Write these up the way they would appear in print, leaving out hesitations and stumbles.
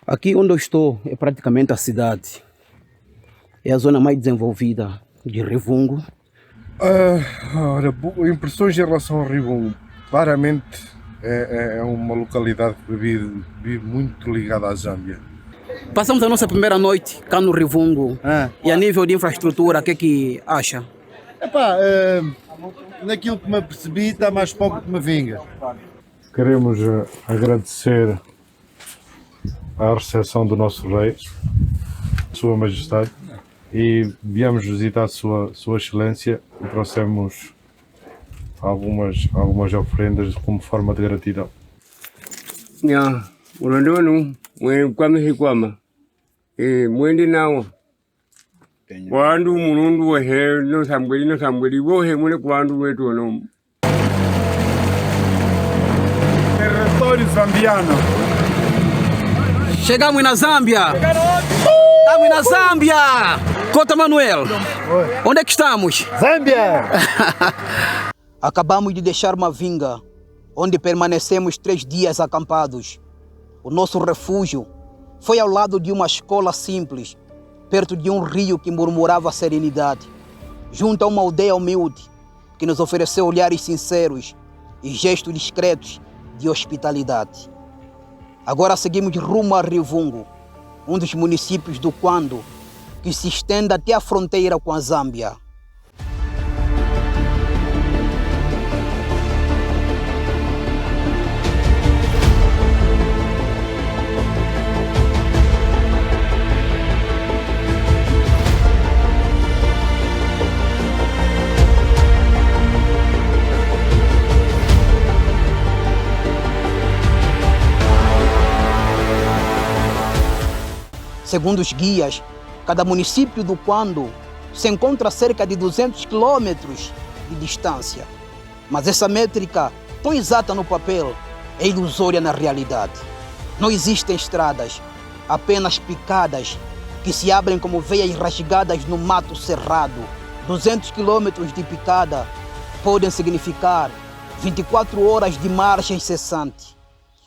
Aqui onde eu estou é praticamente a cidade. É a zona mais desenvolvida de Rivungo. Ora, impressões em relação ao Rivungo. Claramente é uma localidade que vive muito ligada à Zâmbia. Passamos a nossa primeira noite cá no Rivungo. E a nível de infraestrutura, o que é que acha? Naquilo que me apercebi, está mais pobre que uma vinga. Queremos agradecer a recepção do nosso rei, Sua Majestade, e viemos visitar Sua Excelência e trouxemos algumas ofrendas como forma de gratidão. Mwende nawo wandu mulundu wehe no sambweli wohe mule kwandu wetu ono Território zambiano. Chegamos na Zâmbia! Estamos na Zâmbia! Cota Manuel, onde é que estamos? Zâmbia! Acabamos de deixar uma vinga, onde permanecemos 3 dias acampados. O nosso refúgio foi ao lado de uma escola simples, perto de um rio que murmurava serenidade, junto a uma aldeia humilde que nos ofereceu olhares sinceros e gestos discretos de hospitalidade. Agora seguimos rumo a Rivungo, um dos municípios do Quando, que se estende até a fronteira com a Zâmbia. Segundo os guias, cada município do Quando se encontra a cerca de 200 quilômetros de distância. Mas essa métrica, tão exata no papel, é ilusória na realidade. Não existem estradas, apenas picadas que se abrem como veias rasgadas no mato cerrado. 200 quilômetros de picada podem significar 24 horas de marcha incessante.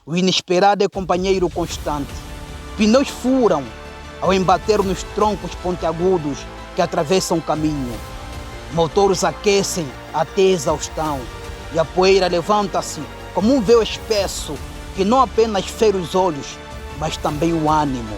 O inesperado é companheiro constante. Pneus furam ao embater nos troncos pontiagudos que atravessam o caminho. Motores aquecem até a exaustão e a poeira levanta-se como um véu espesso que não apenas fere os olhos, mas também o ânimo.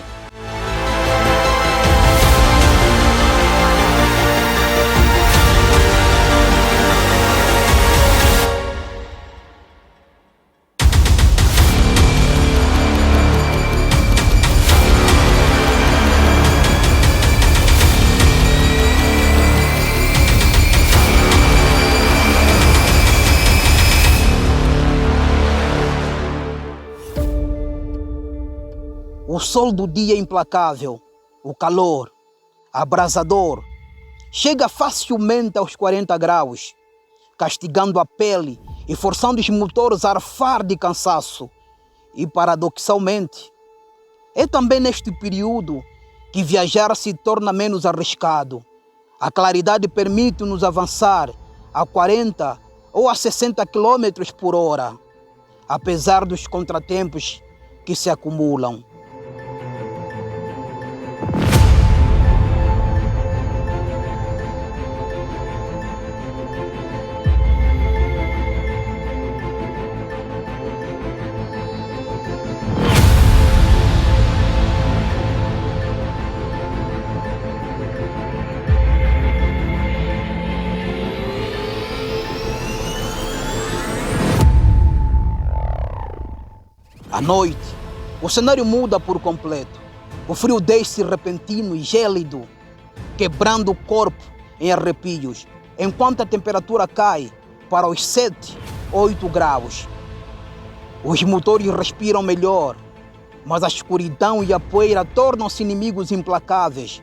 O sol do dia é implacável, o calor, abrasador, chega facilmente aos 40 graus, castigando a pele e forçando os motores a arfar de cansaço. E, paradoxalmente, é também neste período que viajar se torna menos arriscado. A claridade permite-nos avançar a 40 ou a 60 km por hora, apesar dos contratempos que se acumulam. À noite, o cenário muda por completo. O frio desce repentino e gélido, quebrando o corpo em arrepios, enquanto a temperatura cai para os 7, 8 graus. Os motores respiram melhor, mas a escuridão e a poeira tornam-se inimigos implacáveis.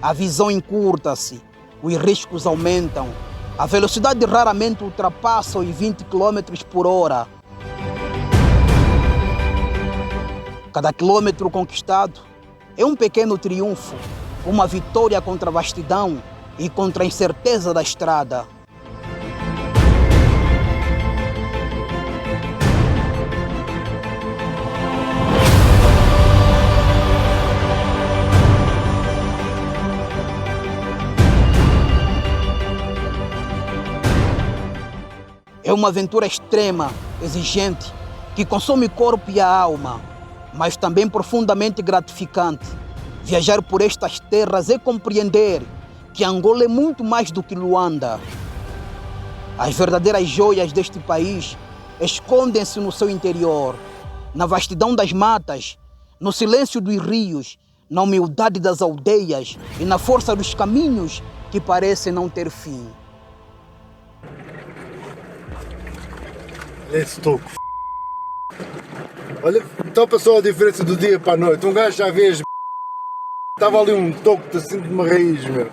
A visão encurta-se, os riscos aumentam, a velocidade raramente ultrapassa os 20 km por hora. Cada quilômetro conquistado é um pequeno triunfo, uma vitória contra a vastidão e contra a incerteza da estrada. uma aventura extrema, exigente, que consome o corpo e a alma, mas também profundamente gratificante. Viajar por estas terras é compreender que Angola é muito mais do que Luanda. As verdadeiras joias deste país escondem-se no seu interior, na vastidão das matas, no silêncio dos rios, na humildade das aldeias e na força dos caminhos que parecem não ter fim. Esse toco. Olha, então passou a diferença do dia para a noite. Um gajo já vê as estava ali um toco assim de uma raiz, meu.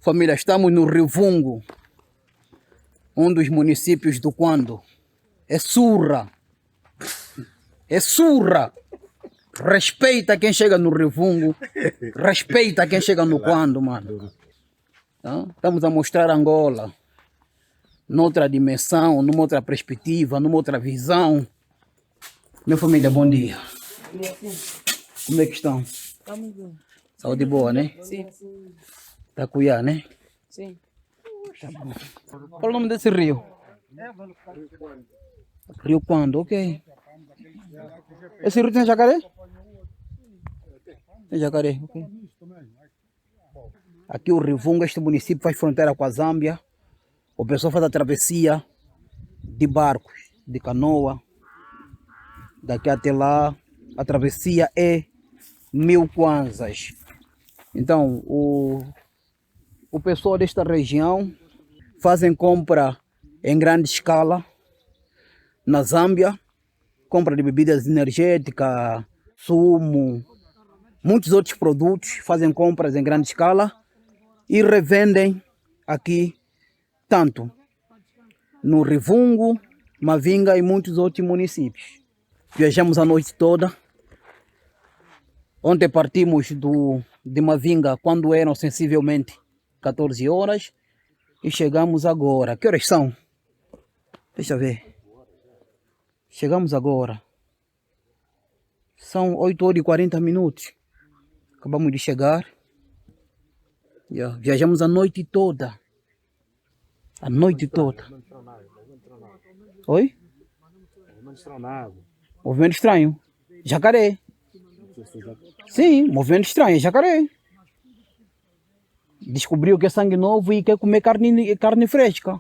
Família, estamos no Rivungo, um dos municípios do Quando. É surra. É surra. Respeita quem chega no Rivungo. Respeita quem chega no Quando, mano. Tá? Estamos a mostrar Angola noutra dimensão, numa outra perspectiva, numa outra visão. Minha família, bom dia. Como é que estão? Estamos bem. Saúde boa, né? Sim. Tá cuiar, né? Sim. Tá bom. Qual é o nome desse rio? Rio Quando, ok. Esse rio tem jacaré? Tem jacaré, ok. Aqui o Rivungo, este município faz fronteira com a Zâmbia. O pessoal faz a travessia de barcos, de canoa. Daqui até lá, a travessia é 1000 kwanzas. Então, o pessoal desta região fazem compra em grande escala na Zâmbia, compra de bebidas energéticas, sumo, muitos outros produtos, fazem compras em grande escala e revendem aqui, tanto no Rivungo, Mavinga e muitos outros municípios. Viajamos a noite toda. Ontem partimos de Mavinga quando eram sensivelmente 14 horas e chegamos agora. Que horas são? Deixa eu ver. Chegamos agora. São 8h40. Acabamos de chegar. Viajamos a noite toda. A noite toda. Oi? Movimento estranho. Jacaré. Sim, movimento estranho, jacaré. Descobriu que é sangue novo e quer comer carne fresca.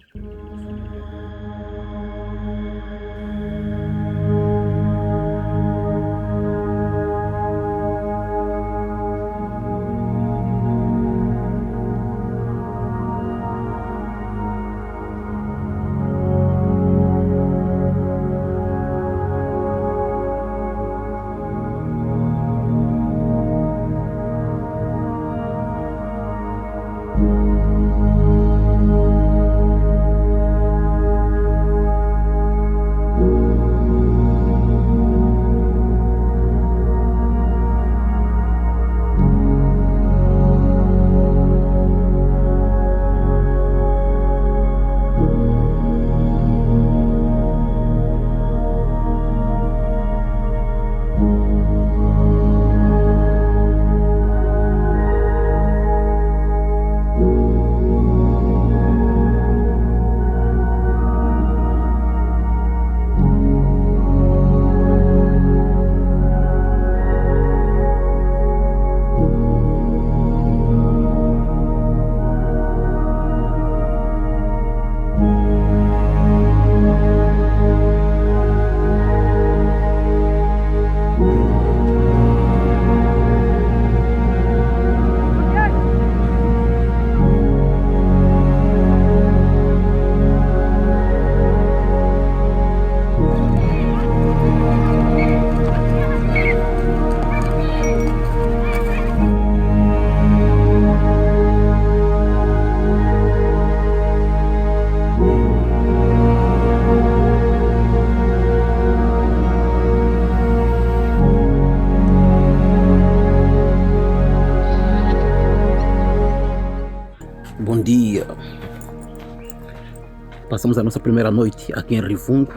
passamos a nossa primeira noite aqui em Rivungo,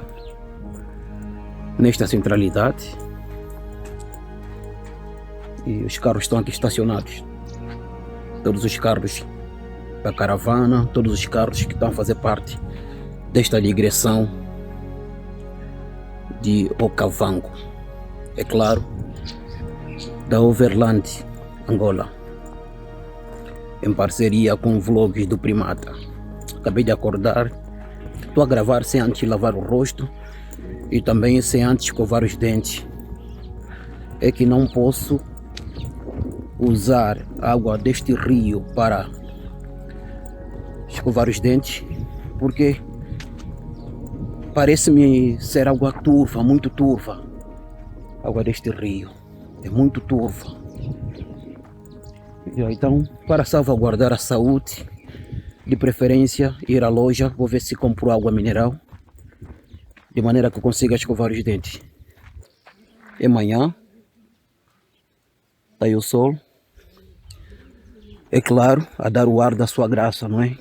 nesta centralidade. E os carros estão aqui estacionados. Todos os carros da caravana, todos os carros que estão a fazer parte desta digressão de Okavango. É claro, da Overland, Angola, em parceria com vlogs do Primata. Acabei de acordar, estou a gravar sem antes lavar o rosto e também sem antes escovar os dentes. É que não posso usar água deste rio para escovar os dentes, porque parece-me ser água turva, muito turva. A água deste rio é muito turva. Então, para salvaguardar a saúde, de preferência ir à loja, vou ver se compro água mineral, de maneira que eu consiga escovar os dentes. É manhã, está aí o sol, é claro, a dar o ar da sua graça, não é?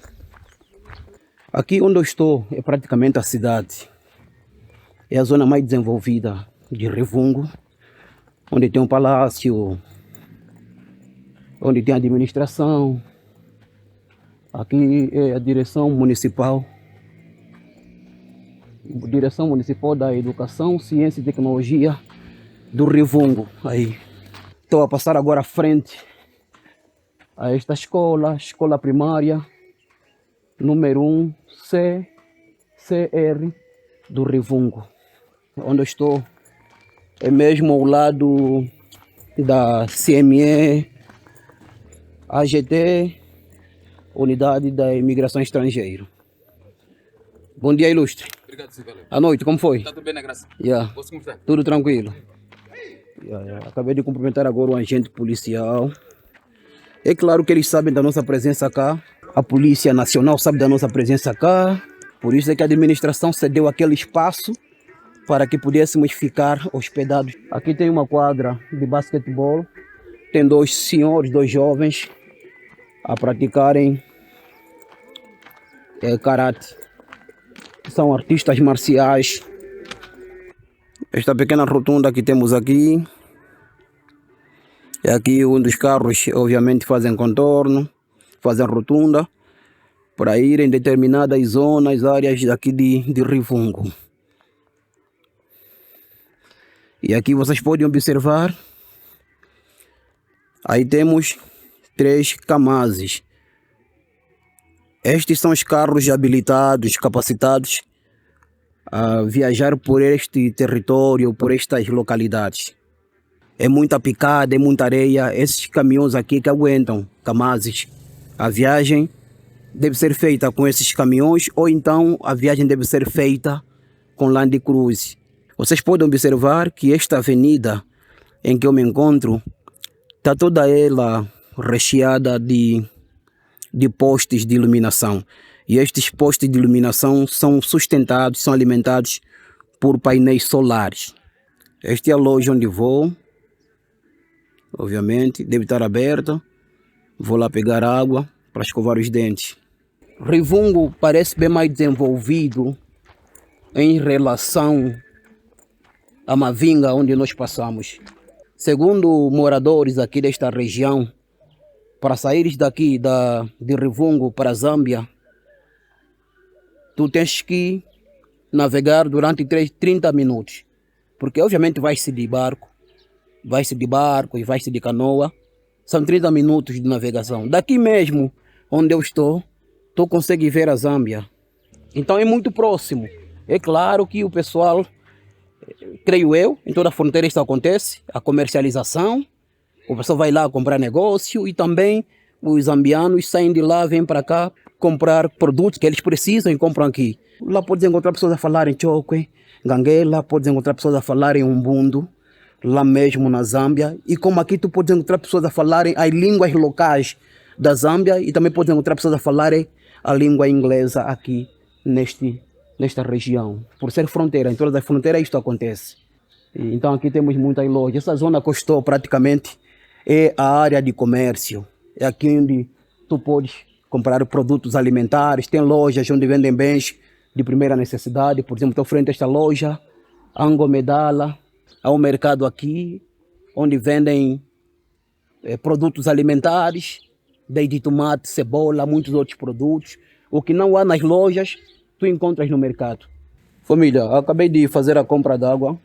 Aqui onde eu estou é praticamente a cidade, é a zona mais desenvolvida de Rivungo, onde tem um palácio, onde tem a administração. Aqui é a Direção Municipal da Educação, Ciência e Tecnologia do Rivungo. Aí estou a passar agora à frente a esta escola primária número 1 CCR do Rivungo. Onde eu estou é mesmo ao lado da CME AGT, Unidade da Imigração Estrangeira. Bom dia, ilustre. Obrigado, Silvio. À noite, como foi? Está tudo bem, na graça? Yeah. Posso começar? Tudo tranquilo. Acabei de cumprimentar agora o agente policial. É claro que eles sabem da nossa presença cá. A Polícia Nacional sabe da nossa presença cá. Por isso é que a administração cedeu aquele espaço para que pudéssemos ficar hospedados. Aqui tem uma quadra de basquetebol. Tem dois senhores, dois jovens a praticarem karate. São artistas marciais. Esta pequena rotunda que temos aqui. É aqui onde os carros obviamente fazem contorno, fazem rotunda para ir em determinadas zonas, áreas daqui de Rivungo. E aqui vocês podem observar, aí temos 3 Kamazes. Estes são os carros habilitados, capacitados a viajar por este território, por estas localidades. É muita picada, é muita areia. Esses caminhões aqui que aguentam, Kamazes. A viagem deve ser feita com esses caminhões ou então a viagem deve ser feita com Land Cruise. Vocês podem observar que esta avenida em que eu me encontro está toda ela recheada de postes de iluminação. E estes postes de iluminação são sustentados, são alimentados por painéis solares. Esta é a loja onde vou. Obviamente, deve estar aberta. Vou lá pegar água para escovar os dentes. Rivungo parece bem mais desenvolvido em relação a Mavinga, onde nós passamos. Segundo moradores aqui desta região, para saíres daqui de Rivungo para Zâmbia, tu tens que navegar durante 30 minutos. Porque obviamente vai-se de barco e vai-se de canoa. São 30 minutos de navegação. Daqui mesmo, onde eu estou, tu consegue ver a Zâmbia. Então é muito próximo. É claro que o pessoal, creio eu, em toda a fronteira isso acontece, a comercialização. O pessoal vai lá comprar negócio e também os zambianos saem de lá, vêm para cá comprar produtos que eles precisam e compram aqui. Lá podes encontrar pessoas a falar em Chokwe, Ganguela, podes encontrar pessoas a falar em Umbundo, lá mesmo na Zâmbia. E como aqui tu podes encontrar pessoas a falarem as línguas locais da Zâmbia e também podes encontrar pessoas a falarem a língua inglesa aqui nesta região. Por ser fronteira, em todas as fronteiras isto acontece. E, então aqui temos muitas lojas. Essa zona costou praticamente é a área de comércio. É aqui onde tu podes comprar produtos alimentares. Tem lojas onde vendem bens de primeira necessidade. Por exemplo, estou frente a esta loja, Angomedala. Há um mercado aqui, onde vendem produtos alimentares, desde tomate, cebola, muitos outros produtos. O que não há nas lojas, tu encontras no mercado. Família, acabei de fazer a compra d'água.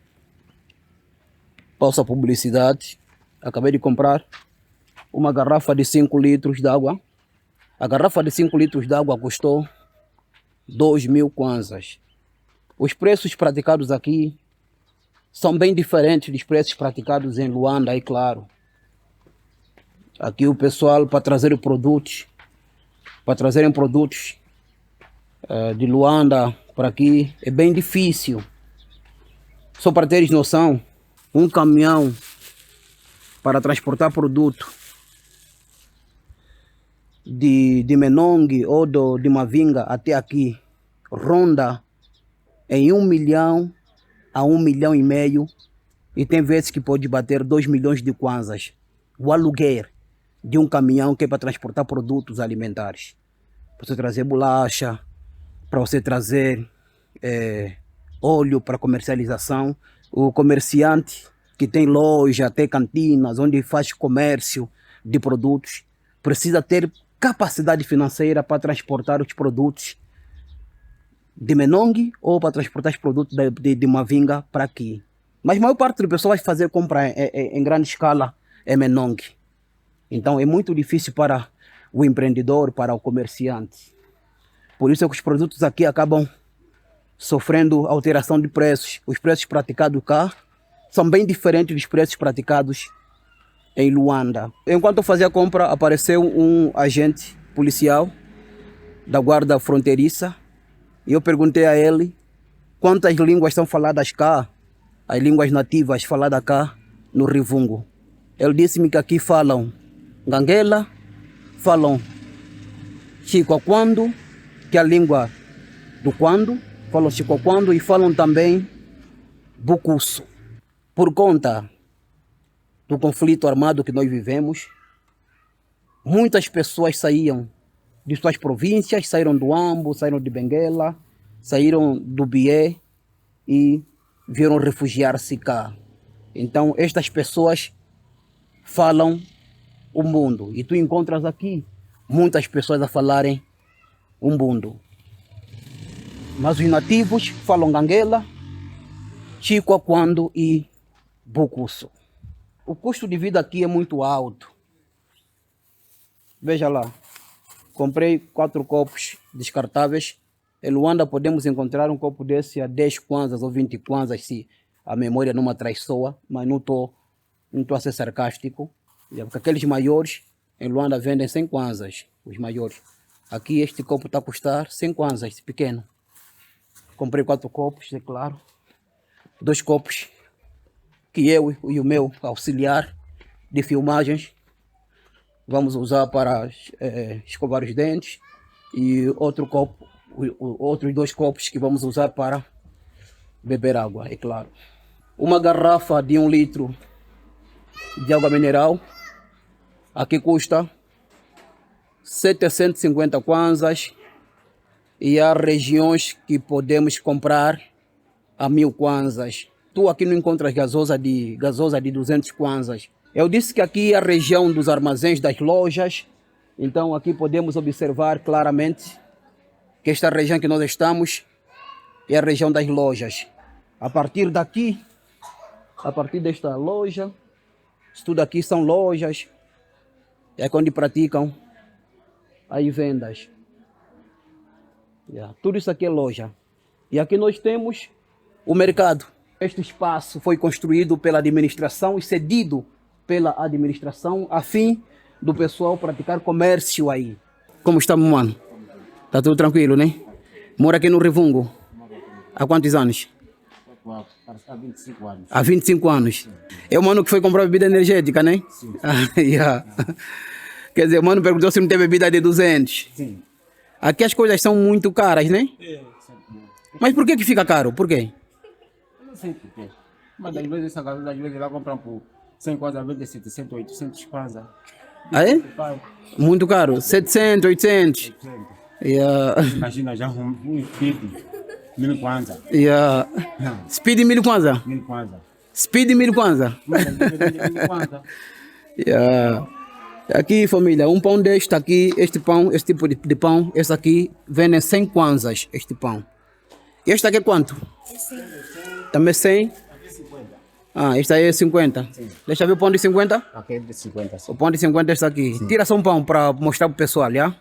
Pausa publicidade. Acabei de comprar uma garrafa de 5 litros d'água. A garrafa de 5 litros d'água custou 2.000 kwanzas. Os preços praticados aqui são bem diferentes dos preços praticados em Luanda, é claro. Aqui o pessoal, para trazerem produtos de Luanda para aqui, é bem difícil. Só para teres noção, um caminhão para transportar produto de Menongue ou de Mavinga até aqui ronda em 1 milhão a 1,5 milhão, e tem vezes que pode bater 2 milhões de kwanzas o aluguer de um caminhão que é para transportar produtos alimentares. Para você trazer bolacha, para você trazer óleo para comercialização. O comerciante que tem loja, tem cantinas, onde faz comércio de produtos, precisa ter capacidade financeira para transportar os produtos de Menongue ou para transportar os produtos de Mavinga para aqui. Mas a maior parte do pessoal vai fazer compra em grande escala em Menongue. Então é muito difícil para o empreendedor, para o comerciante. Por isso é que os produtos aqui acabam sofrendo alteração de preços. Os preços praticados cá são bem diferentes dos preços praticados em Luanda. Enquanto eu fazia a compra, apareceu um agente policial da guarda fronteiriça e eu perguntei a ele quantas línguas são faladas cá, as línguas nativas faladas cá no Rivungo. Ele disse-me que aqui falam Ngangela, falam Chicoquando, que é a língua do Quando, falam Chicoquando e falam também Bucusso. Por conta do conflito armado que nós vivemos, muitas pessoas saíam de suas províncias, saíram do Ambo, saíram de Benguela, saíram do Bié e vieram refugiar-se cá. Então estas pessoas falam Umbundo e tu encontras aqui muitas pessoas a falarem Umbundo. Mas os nativos falam Ngangela, Chicoquando e Bucusso. O custo de vida aqui é muito alto. Veja lá, comprei 4 copos descartáveis. Em Luanda podemos encontrar um copo desse a 10 kwanzas ou 20 kwanzas, se a memória não me traiçoa, mas não estou a ser sarcástico. Porque aqueles maiores em Luanda vendem 100 kwanzas, os maiores. Aqui este copo está a custar 100 kwanzas, esse pequeno. Comprei 4 copos, é claro. 2 copos que eu e o meu auxiliar de filmagens vamos usar para escovar os dentes, e outro copo, outros 2 copos que vamos usar para beber água, é claro. Uma garrafa de 1 litro de água mineral aqui custa 750 kwanzas, e há regiões que podemos comprar a 1.000 kwanzas. Tu aqui não encontras gasosa de 200 kwanzas. Eu disse que aqui é a região dos armazéns, das lojas. Então aqui podemos observar claramente que esta região que nós estamos é a região das lojas. A partir daqui, a partir desta loja, isso tudo aqui são lojas. É onde praticam as vendas. Tudo isso aqui é loja. E aqui nós temos o mercado. Este espaço foi construído pela administração e cedido pela administração a fim do pessoal praticar comércio aí. Como estamos, mano? Tá tudo tranquilo, né? Mora aqui no Rivungo? Há quantos anos? Há 25 anos. Há 25 anos. É o mano que foi comprar bebida energética, né? Sim. Quer dizer, o mano perguntou se não tem bebida de 200. Sim. Aqui as coisas são muito caras, né? Mas por que fica caro? Por quê? Eu não sei porquê. Mas às vezes essa galera às vezes lá compram por 100 kwanza, às vezes 700, 800 kwanza. Ah, é? Muito caro. 700, 800. Yeah. Imagina já um speed, 1000 kwanza. Yeah. Speed 1000 kwanza? 1000 kwanza. Speed 1000 kwanza? 1000 kwanza. Yeah. Aqui, família, um pão deste aqui, este pão, este tipo de pão, este aqui, vende 100 kwanzas, este pão. E este aqui é quanto? 100. Também 100? Ah, este aí é 50. Sim. Deixa eu ver o pão de 50? Aqui é de 50. Sim. O pão de 50 é este aqui. Sim. Tira só um pão para mostrar pro pessoal, já?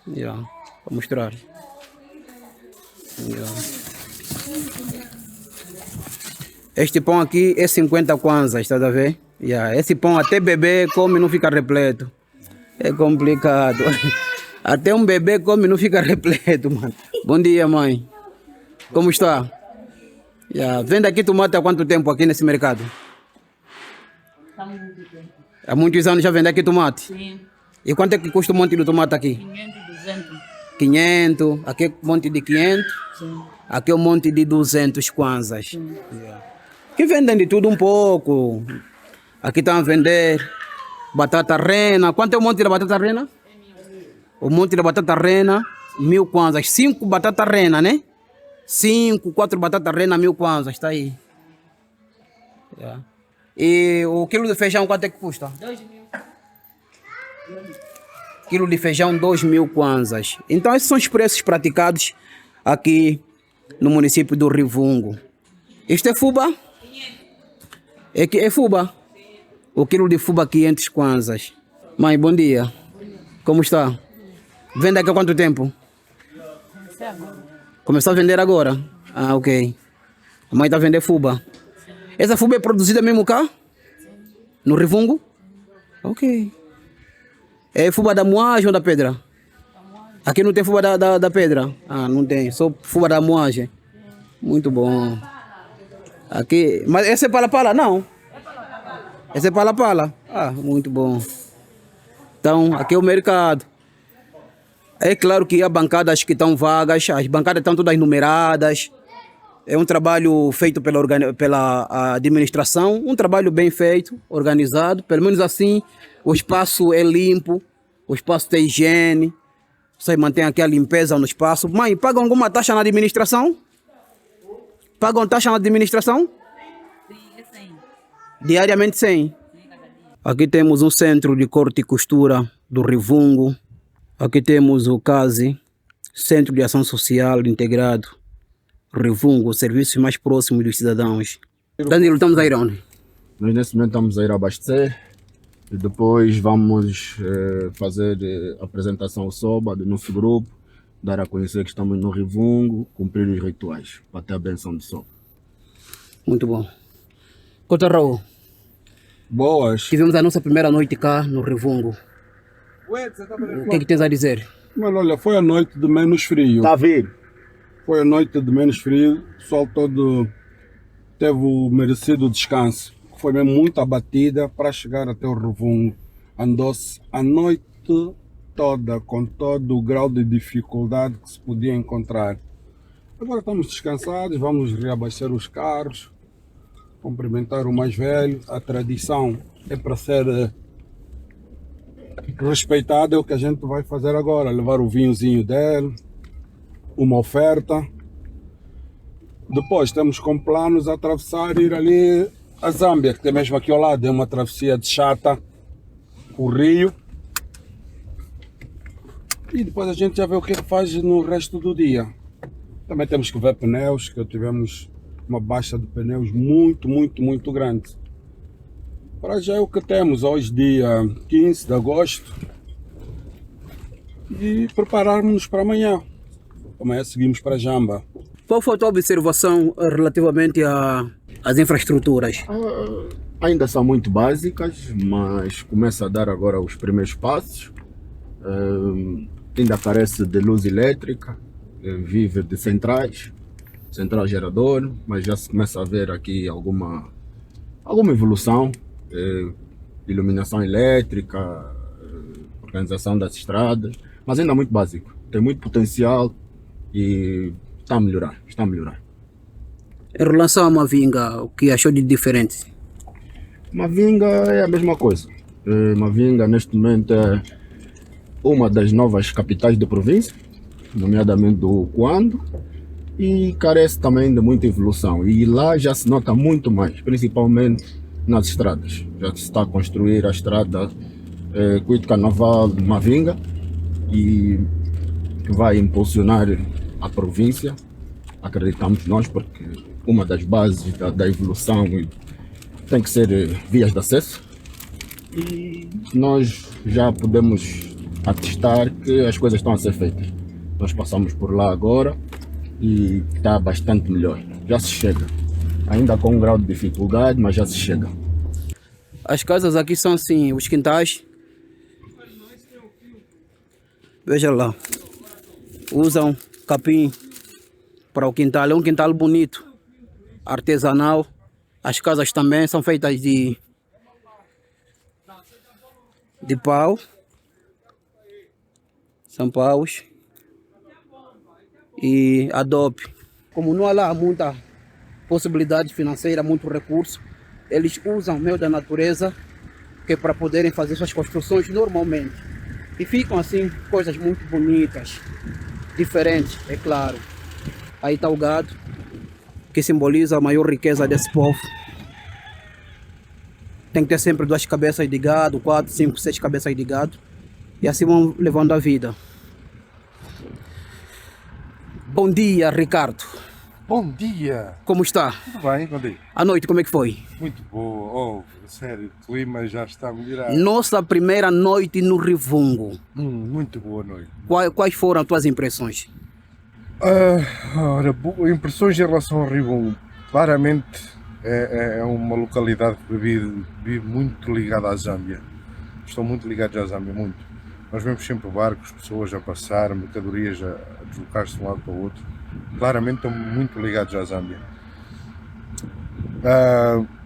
Yeah. Para mostrar. Yeah. Este pão aqui é 50 kwanzas, está a ver? Yeah. Esse pão até bebê come e não fica repleto. É complicado. Até um bebê come e não fica repleto, mano. Bom dia, mãe. Como está? Yeah. Vende aqui tomate há quanto tempo aqui nesse mercado? Há muito tempo. Há muitos anos já vende aqui tomate? Sim. E quanto é que custa um monte de tomate aqui? 500, 200. 500. Aqui é um monte de 500? Sim. Aqui é um monte de 200 kwanzas. Sim. Yeah. Que vendem de tudo um pouco. Aqui estão a vender batata rena. Quanto é o monte da batata rena? O monte da batata rena, 1000 kwanzas. 5 batata rena, né? 5, 4 batata rena, 1000 kwanzas. Está aí. Yeah. E o quilo de feijão, quanto é que custa? 2.000. Quilo de feijão, 2.000 kwanzas. Então, esses são os preços praticados aqui no município do Rivungo. Isto é fuba? É fuba? O quilo de fuba, 500 kwanzas. Mãe, bom dia. Como está? Vende aqui há quanto tempo? Comecei agora. Começou a vender agora? Ah, ok. A mãe está a vender fuba. Essa fuba é produzida mesmo cá? No Rivungo? Ok. É fuba da moagem ou da pedra? Aqui não tem fuba da pedra? Ah, não tem. Só fuba da moagem. Muito bom. Aqui... Mas essa é pala-pala? Não. Essa é pala-pala? Ah, muito bom. Então, aqui é o mercado. É claro que há bancadas que estão vagas. As bancadas estão todas numeradas. É um trabalho feito pela administração. Um trabalho bem feito, organizado. Pelo menos assim, o espaço é limpo. O espaço tem higiene. Você mantém aqui a limpeza no espaço. Mãe, pagam alguma taxa na administração? Pagam taxa na administração? Sim, é 100. Diariamente 100. Aqui temos um centro de corte e costura do Rivungo. Aqui temos o CASI, Centro de Ação Social Integrado. Rivungo, serviços mais próximos dos cidadãos. Danilo, estamos a ir onde? Nós nesse momento estamos a ir abastecer e depois vamos fazer a apresentação ao SOBA do nosso grupo, dar a conhecer que estamos no Rivungo, cumprir os rituais para ter a benção do SOBA. Muito bom. Cota Raul, Boas. tivemos a nossa primeira noite cá no Rivungo. O que é que tens a dizer? Mano, olha, foi a noite de menos frio. Tá a vir? Foi a noite de menos frio. O pessoal todo teve o merecido descanso. Foi mesmo muito abatida para chegar até o Rivungo. Andou-se a noite toda com todo o grau de dificuldade que se podia encontrar. Agora estamos descansados, vamos reabastecer os carros, cumprimentar o mais velho. A tradição é para ser respeitada, é o que a gente vai fazer agora, levar o vinhozinho dele, uma oferta. Depois temos como planos atravessar e ir ali a Zâmbia, que tem mesmo aqui ao lado, é uma travessia de chata, o rio. E depois a gente já vê o que faz no resto do dia. Também temos que ver pneus, que tivemos uma baixa de pneus muito grande. Para já é o que temos hoje, dia 15 de agosto. E prepararmos-nos para amanhã. Amanhã seguimos para Jamba. Qual foi a tua observação relativamente às infraestruturas? Ainda são muito básicas, mas começa a dar agora os primeiros passos. Ainda carece de luz elétrica, vive de centrais, central gerador, mas já se começa a ver aqui alguma evolução. Iluminação elétrica, organização das estradas, mas ainda muito básico. Tem muito potencial e está a melhorar. Em relação a Mavinga, o que achou de diferente? Mavinga é a mesma coisa. Mavinga neste momento é uma das novas capitais da província. nomeadamente do Quando, e carece também de muita evolução. E lá já se nota muito mais, principalmente nas estradas. Já se está a construir a estrada Cuito Carnaval de Mavinga, e que vai impulsionar a província, acreditamos nós, porque uma das bases da evolução tem que ser vias de acesso, e nós já podemos atestar que as coisas estão a ser feitas. Nós passamos por lá agora e está bastante melhor, já se chega, ainda com um grau de dificuldade, mas já se chega. As casas aqui são assim, os quintais. Veja lá, usam capim para o quintal, é um quintal bonito, artesanal. As casas também são feitas de pau, são paus e adobe. Como não há lá muita possibilidade financeira, muito recurso, eles usam o meio da natureza que é para poderem fazer suas construções normalmente. E ficam assim coisas muito bonitas, diferentes, é claro. Aí está o gado, que simboliza a maior riqueza desse povo. Tem que ter sempre 2 cabeças de gado, 4, 5, 6 cabeças de gado. E assim vão levando a vida. Bom dia, Ricardo. Bom dia! Como está? Tudo bem, Gondim? A noite, como é que foi? Muito boa. Oh, sério, o clima já está a melhorar. Nossa primeira noite no Rivungo. Muito boa noite. Quais foram as tuas impressões? Impressões em relação ao Rivungo. Claramente é uma localidade que vive muito ligada à Zâmbia. Estão muito ligados à Zâmbia, muito. Nós vemos sempre barcos, pessoas a passar, mercadorias a deslocar-se de um lado para o outro. Claramente estão muito ligados à Zâmbia.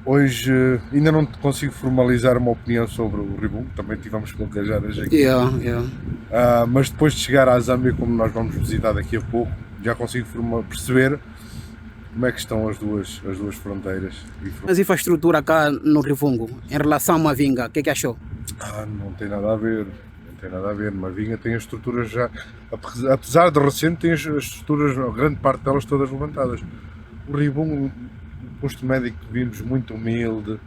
Hoje ainda não consigo formalizar uma opinião sobre o Rivungo, também tivemos poucas horas aqui. Mas depois de chegar à Zâmbia, como nós vamos visitar daqui a pouco, já consigo perceber como é que estão as duas fronteiras. Mas a infraestrutura cá no Rivungo, em relação a Mavinga, o que achou? Não tem nada a ver. Não tem nada a ver. Mavinga tem as estruturas já, apesar de recente, tem as estruturas, a grande parte delas todas levantadas. O Rivungo, o posto médico que vimos muito humilde,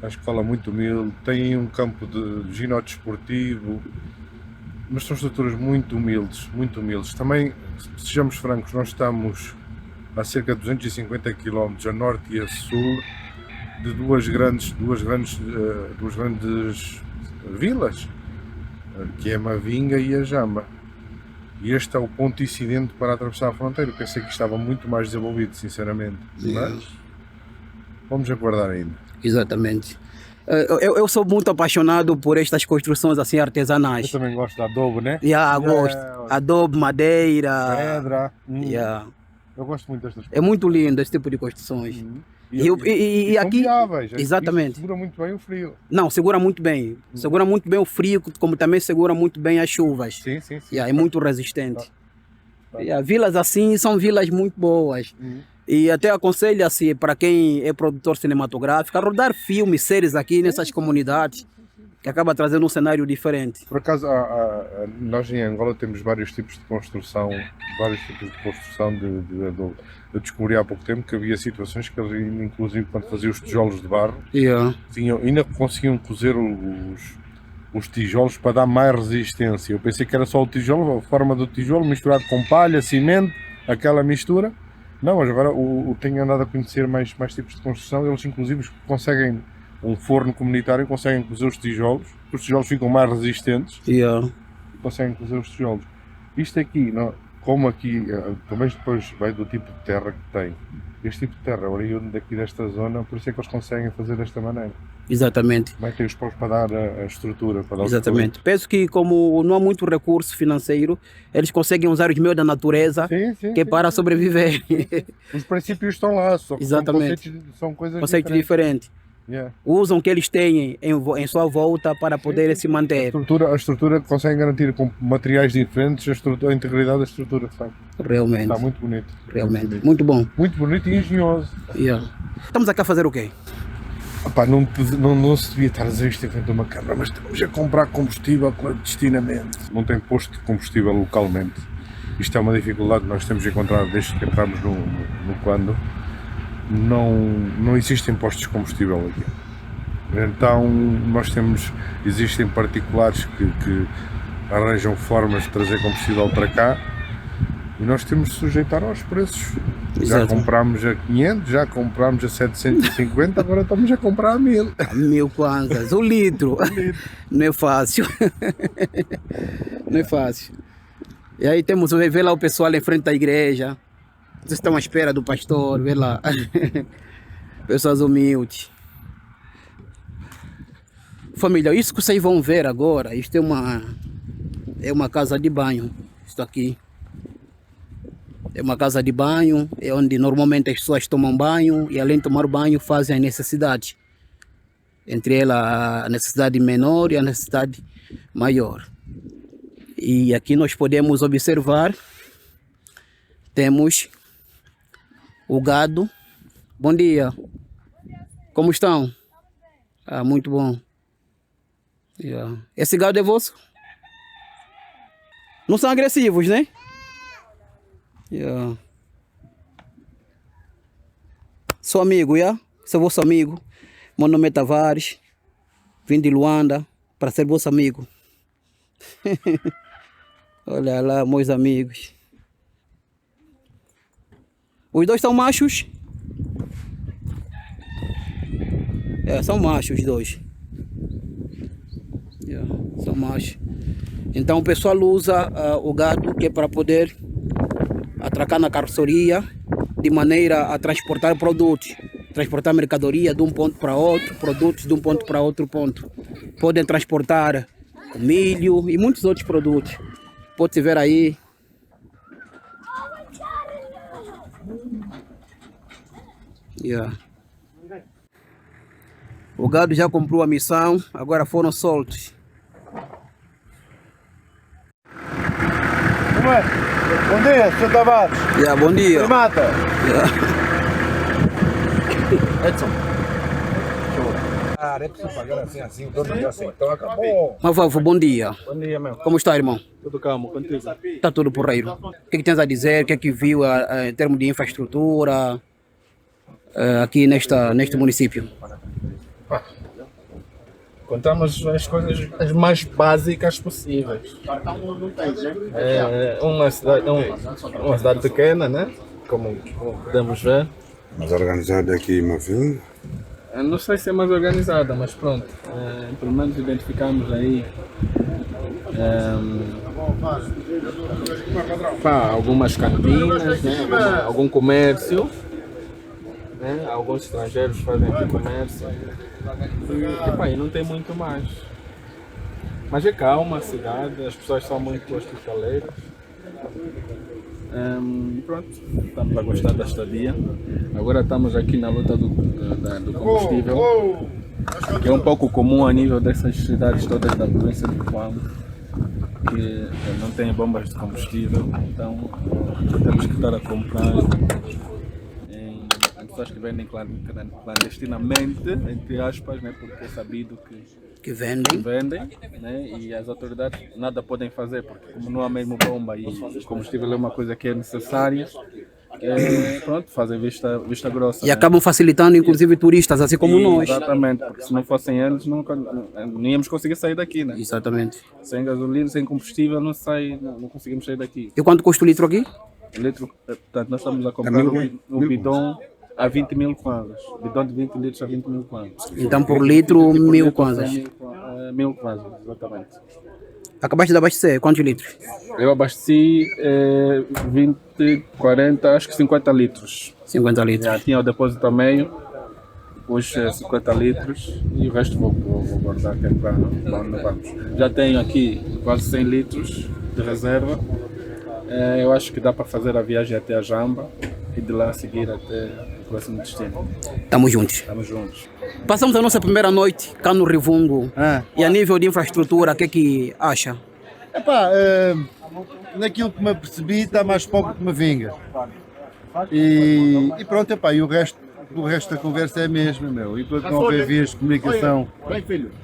a escola muito humilde, tem um campo de ginásio desportivo, mas são estruturas muito humildes, muito humildes. Também, sejamos francos, nós estamos a cerca de 250 km a norte e a sul de duas grandes vilas, que é Mavinga e a Jamba. E este é o ponto incidente para atravessar a fronteira. Eu pensei que estava muito mais desenvolvido, sinceramente, mas vamos aguardar ainda. Exatamente. Eu sou muito apaixonado por estas construções assim artesanais. Eu também gosto de adobe, né? Gosto. Adobe, madeira. Pedra. Eu gosto muito destas coisas. É muito lindo esse tipo de construções. E são aqui, viáveis. exatamente. Segura muito bem o frio. Não, segura muito bem. Segura muito bem o frio, como também segura muito bem as chuvas. Sim. É muito resistente. Vilas assim são vilas muito boas. E até aconselho-se para quem é produtor cinematográfico a rodar filmes, séries aqui nessas comunidades, que acaba trazendo um cenário diferente. Por acaso, nós em Angola temos vários tipos de construção, de adobe. Eu descobri há pouco tempo que havia situações que eles, inclusive quando faziam os tijolos de barro, ainda conseguiam cozer os tijolos para dar mais resistência. Eu pensei que era só o tijolo, a forma do tijolo misturado com palha, cimento, aquela mistura. Não, mas agora tenho andado a conhecer mais tipos de construção. Eles inclusive conseguem um forno comunitário, conseguem cozer os tijolos ficam mais resistentes e conseguem cozer os tijolos. Isto aqui, como aqui, também depois vai do tipo de terra que tem. Este tipo de terra, oriundo daqui desta zona, por isso é que eles conseguem fazer desta maneira. Exatamente. Vai ter os paus para dar a estrutura. Para dar exatamente. Penso que como não há muito recurso financeiro, eles conseguem usar os meios da natureza para sobreviver. Os princípios estão lá, só que são conceitos diferentes. Usam o que eles têm em sua volta para poderem se manter. A estrutura consegue garantir com materiais diferentes a integridade da estrutura, de facto. Realmente. Está muito bonito. Realmente. Muito bom. Muito bonito e engenhoso. Estamos aqui a fazer o quê? Não se devia estar a dizer isto em frente a uma câmara, mas estamos a comprar combustível clandestinamente. Não tem posto de combustível localmente. isto é uma dificuldade que nós temos encontrado desde que entramos no Quando. Não existem postos de combustível aqui. Então existem particulares que arranjam formas de trazer combustível para cá e nós temos de sujeitar aos preços. Já comprámos a 500, já comprámos a 750, agora estamos a comprar a 1000. 1000 kwanzas, o litro. Não é fácil. Não é fácil. E aí temos, vê lá o pessoal em frente à igreja. Vocês estão à espera do pastor, vê lá. Pessoas humildes. Família, isso que vocês vão ver agora, isto é uma casa de banho. Isto aqui é uma casa de banho, é onde normalmente as pessoas tomam banho e além de tomar banho fazem as necessidades. Entre elas a necessidade menor e a necessidade maior. E aqui nós podemos observar, temos o gado. Bom dia. Como estão? Ah, muito bom. Yeah. Esse gado é vosso? Não são agressivos, né? Yeah. Sou amigo, yeah? Sou vosso amigo. Meu nome é Tavares. Vim de Luanda para ser vosso amigo. Olha lá, meus amigos. Os dois são machos? É, são machos os dois. Yeah, são machos. Então o pessoal usa o gado que é para poder atracar na carroceria de maneira a transportar produtos, transportar mercadoria de um ponto para outro, produtos de um ponto para outro ponto. Podem transportar milho e muitos outros produtos. Pode-se ver aí. Yeah. O gado já cumpriu a missão, agora foram soltos. Como é? Bom dia, Sr. Tavares. Yeah, bom dia. Mata. Yeah. Edson. Ah, é preciso pagar assim, o dono já aceitou, acabou. Mavavo, bom dia. Bom dia, meu. Como está, irmão? Tudo calmo, contigo? Está tudo porreiro. O que tens a dizer? O que é que viu em termos de infraestrutura aqui neste município? Contamos as coisas as mais básicas possíveis. É uma cidade pequena, né? Como podemos ver. Mas organizado aqui, meu filho? Eu não sei se é mais organizada, mas pronto. Pelo menos identificamos aí algumas cantinas, né? Algum comércio. Né? Alguns estrangeiros fazem aqui comércio. E não tem muito mais. Mas é calma a cidade, as pessoas são muito hospitaleiras. Pronto, estamos a gostar da estadia. Agora estamos aqui na luta do combustível, que é um pouco comum a nível dessas cidades todas da província do Quando, que não tem bombas de combustível, então temos que estar a comprar em pessoas que vendem clandestinamente, entre aspas, né, porque é sabido que vendem, né, e as autoridades nada podem fazer, porque como não há mesmo bomba e o combustível é uma coisa que é necessária, pronto, fazem vista grossa. E acabam facilitando inclusive turistas, assim como nós. Exatamente, porque se não fossem eles não íamos conseguir sair daqui, né? Exatamente. Sem gasolina, sem combustível não conseguimos sair daqui. E quanto custa o litro aqui? O litro, portanto, nós estamos a comprar um bidão a 20.000 kwanzas. Bidão de 20 litros a 20.000 kwanzas. Então por litro 1.000 kwanzas. 1.000 kwanzas, exatamente. Acabaste de abastecer quantos litros? Eu abasteci 20, 40, acho que 50 litros. 50 litros. Já tinha o depósito a meio, pus 50 litros e o resto vou guardar aqui para onde vamos. Já tenho aqui quase 100 litros de reserva. Eu acho que dá para fazer a viagem até a Jamba e de lá seguir até o próximo destino. Estamos juntos. Estamos juntos. Passamos a nossa primeira noite cá no Rivungo. E a nível de infraestrutura, o que é que acha? Naquilo que me apercebi está mais pouco que me vinga. E pronto, e o resto da conversa é a mesma, meu. E para não haver vias de comunicação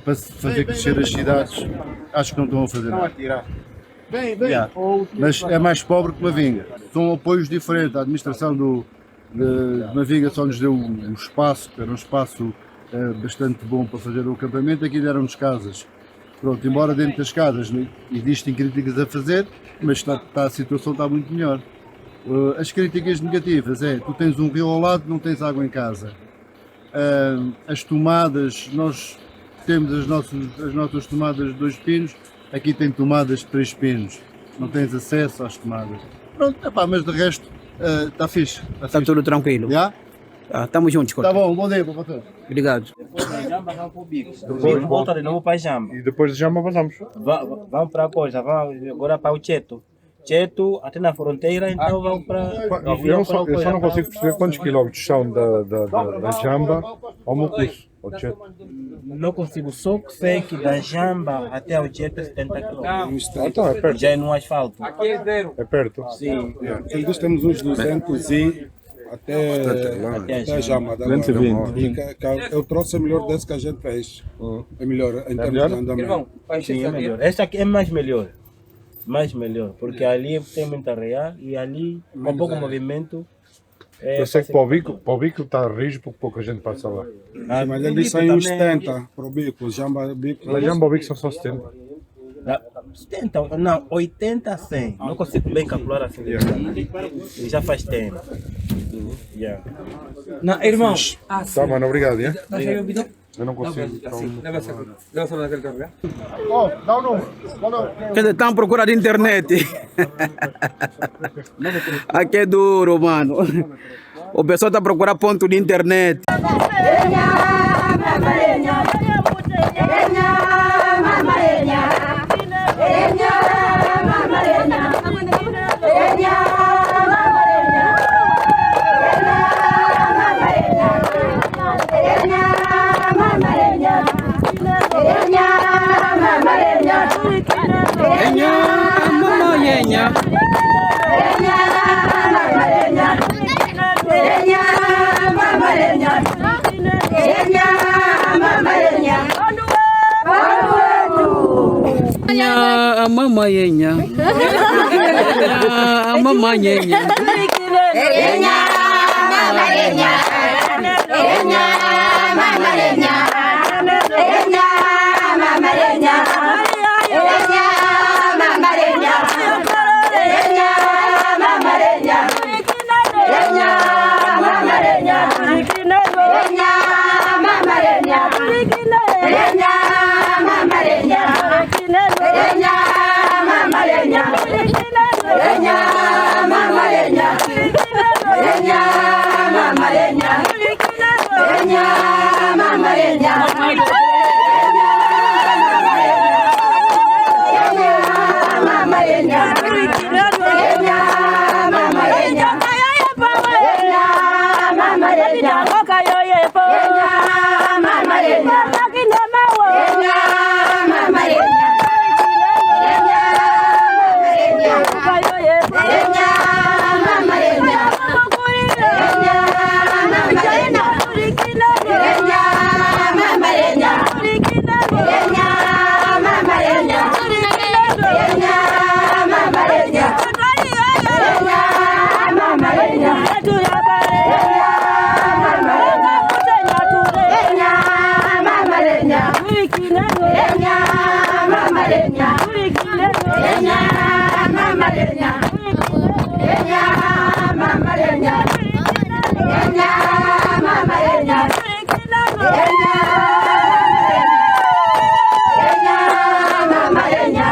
para se fazer crescer as cidades, acho que não estão a fazer nada. Yeah. Mas é mais pobre que Mavinga. São apoios diferentes. A administração de Mavinga só nos deu um espaço, que era um espaço bastante bom para fazer o acampamento. Aqui deram-nos casas. Pronto, embora dentro das casas existem críticas a fazer, mas a situação está muito melhor. As críticas negativas é, tu tens um rio ao lado, não tens água em casa. As tomadas, nós temos as nossas tomadas de 2 pinos, aqui tem tomadas de 3 pinos, não tens acesso às tomadas. Pronto, mas de resto está fixe. Está tudo tranquilo. Já? Estamos juntos, Tá bom, bom dia para vocês. Obrigado. Depois volta de novo para Jamba. E depois de Jamba vazamos. Vamos para a coisa, vamos agora para o Cheto. Cheto, até na fronteira, então vamos para... Eu só não consigo perceber quantos quilómetros são da Jamba ao Mucus, ao Cheto. Não consigo, só sei que da Jamba até ao Cheto é 70 quilómetros. Então é perto. Já é no asfalto. É perto. Sim. Nós temos uns 200 e até Jamba. 220. Eu trouxe a melhor desse que a gente fez. É melhor em termos de andamento. Sim, é melhor. Esta aqui é mais melhor. Mais melhor, porque ali tem muita real e ali com pouco movimento. Eu sei que para o bico está rígido porque pouca gente passa lá. Mas eles saem uns 70 para o bico. Jamba o bico são só 70. 70, não, 80 a 100. Não consigo bem calcular assim. Já faz tempo. Não, irmão. Tá, mano, obrigado. Eu não consigo. Leva naquele carro. Dá o número. Quer dizer, estão à procura de internet. Aqui é duro, mano. O pessoal está a procurar ponto de internet. Mamãenha, mamãenha,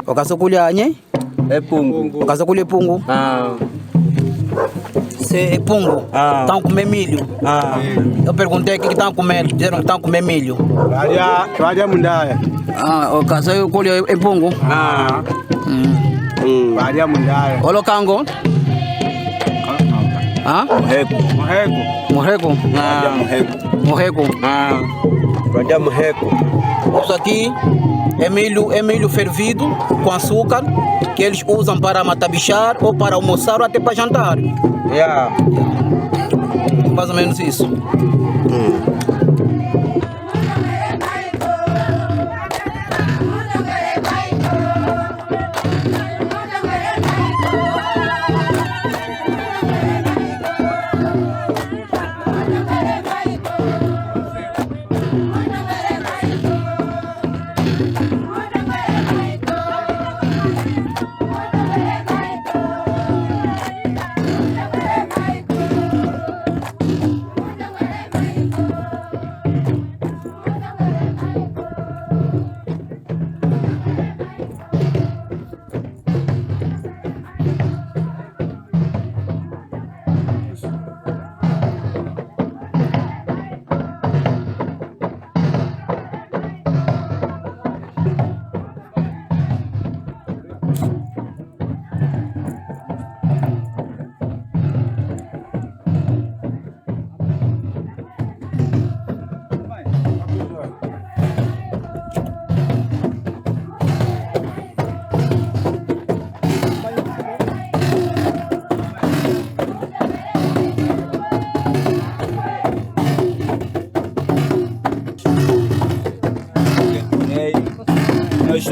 Okasokulanye? É pungo. Okasokulhe pungo? Se é pungo, estão a comer milho. Eu perguntei o que estão a comer, disseram que estão a comer milho. Varia mundaia. Eu colhi é pungo? Varia mundaia. Olha o cango? Morrego? Morrego. Varia morrego. Isso aqui é milho fervido com açúcar que eles usam para matabichar ou para almoçar ou até para jantar. Mais ou menos isso.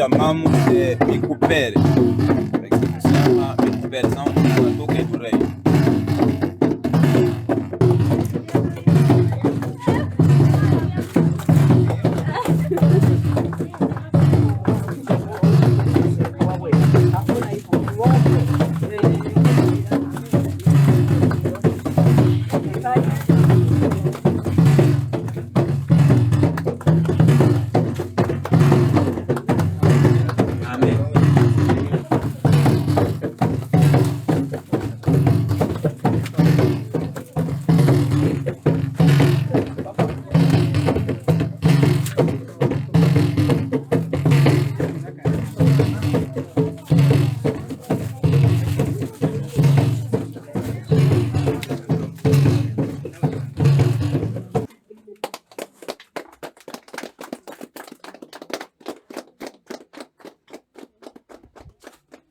chamamos de Bicupere. Se chama Bicupere, são os batuques do rei.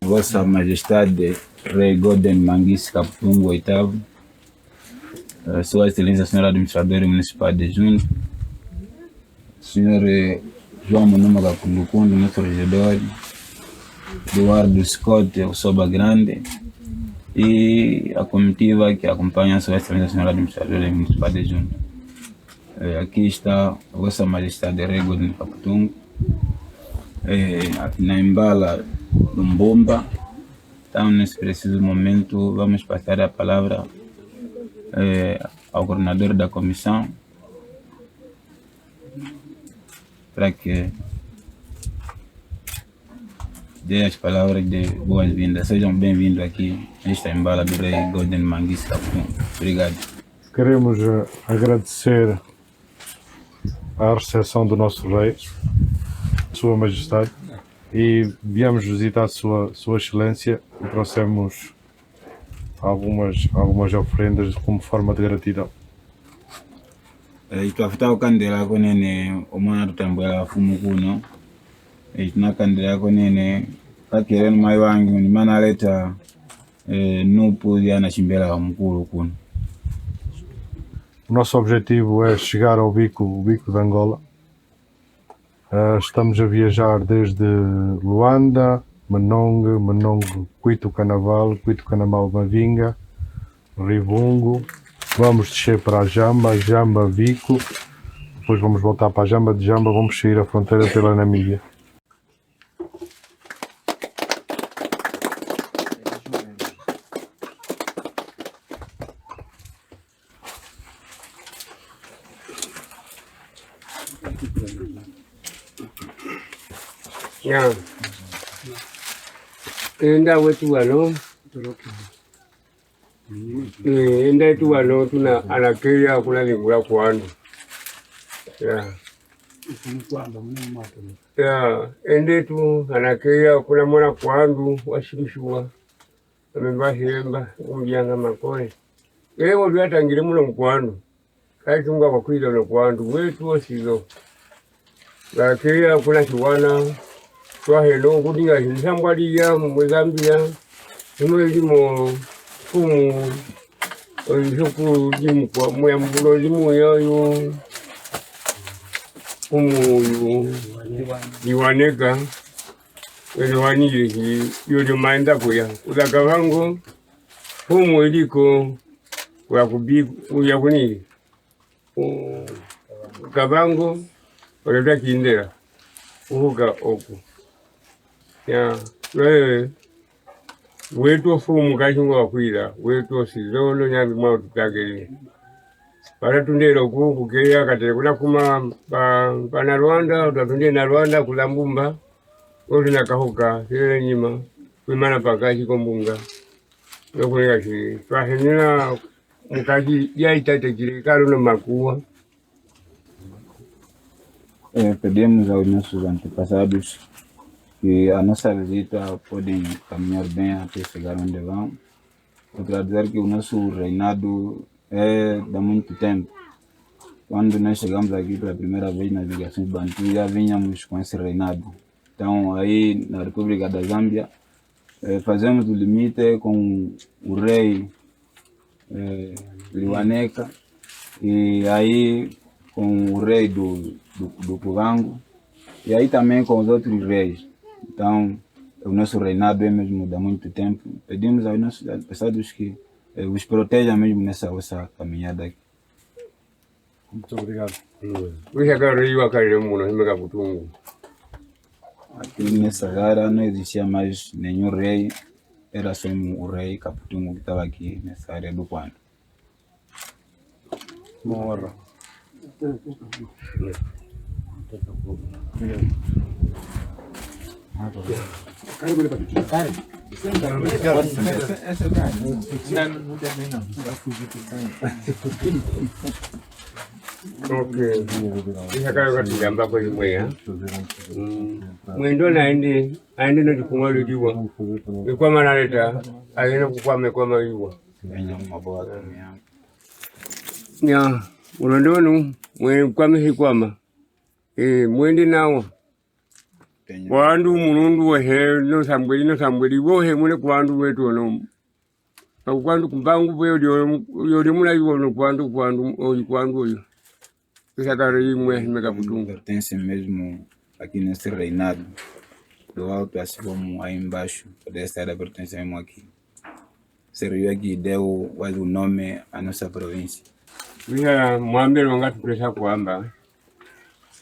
Vossa Majestade Rei Golden Manguis Kaputungu VIII, Sua Excelência Senhora Administradora Municipal de Junho, Senhor João Munuma Kakundukundu, nosso regedor, Eduardo Scott, o Soba Grande, e a comitiva que acompanha a Sua Excelência Senhora Administradora Municipal de Junho. Aqui está Vossa Majestade Rei Golden Kaputungu, na embala do Mbomba. Então, nesse preciso momento, vamos passar a palavra ao coordenador da comissão para que dê as palavras de boas-vindas. Sejam bem-vindos aqui nesta embala do Rei Golden Manguis Kaputungu. Obrigado. Queremos agradecer a recepção do nosso Rei, Sua Majestade, e viemos visitar Sua Excelência e trouxemos algumas ofrendas como forma de gratidão. E tuafuta ukandela konene omwana tutambula fumu kuno tunakandela konene kakere mai wangu ni mana leta nupu yana chimbela mkulu kuno. O nosso objetivo é chegar ao bico de Angola. Estamos a viajar desde Luanda, Menongue, Cuito Canaval, Mavinga, Rivungo. Vamos descer para a Jamba, Vico. Depois vamos voltar para a Jamba. De Jamba vamos sair a fronteira pela Namíbia. Enda wetu wano enda wetu wano tuna anakeya kula lingula kwanu ende tu anakeya kula mwana kwandu washimishua amembahemba umbyanga makole ewo lyatangire muno mkwanu kaitunga kwakwila no kwandu wetu osizo gakeya kula kiwana twaheno kudinga nsambwaliya mu Zambia imwelimo fumu olishoku limu kwa muyambulo limu yoyo fumu liwaneka eliwanile yoyo maenda kuya uzakavango fumu iliko uyakunile kavango oleta kindela uhuka oku wetu fumu kachunga wakwila wetu sizolo nyambi mwao tutagele para tundelo kuku keya katele kuna kuma pana Rwanda utatunde na Rwanda kula mbumba oti nakahoka sile nyima kuimana pakachi kombunga yokulega shi twahenela mukaji yaitate kile kalo no makuwa. Pedimos aos nossos antepassados que a nossa visita podem caminhar bem até chegar onde vão. Eu quero dizer que o nosso reinado é de muito tempo. Quando nós chegamos aqui pela primeira vez nas ligações Bantu, já vinhamos com esse reinado. Então, aí na República da Zâmbia, fazemos o limite com o rei Liwaneka e aí com o rei do Kuvango e aí também com os outros reis. Então, o nosso reinado é mesmo de há muito tempo. Pedimos aos nossos antepassados que os protejam mesmo nessa vossa caminhada aqui. Muito obrigado. Aqui nessa área não existia mais nenhum rei, era só o rei Caputungo que estava aqui nessa área do Quando. Uma honra. Okay. Bisa kalau kat jamba ko ni moya. Mwendo naende no dikumalo diwa. Kwa maana leta ayena kukwame kwa mayiwa. Nya, ulondonu mwe kwame hikwama. Mwende nawo. Wandu munundu wehe no sambweli wohe mule kwandu wetu no. Kwandu kumbangu bwe yodi mula yiwo no kwandu oyo. Pertence mesmo aqui nesse reinado, do alto assim como aí embaixo, dessa área pertence mesmo aqui. Serviu aqui deu quase o nome à nossa província.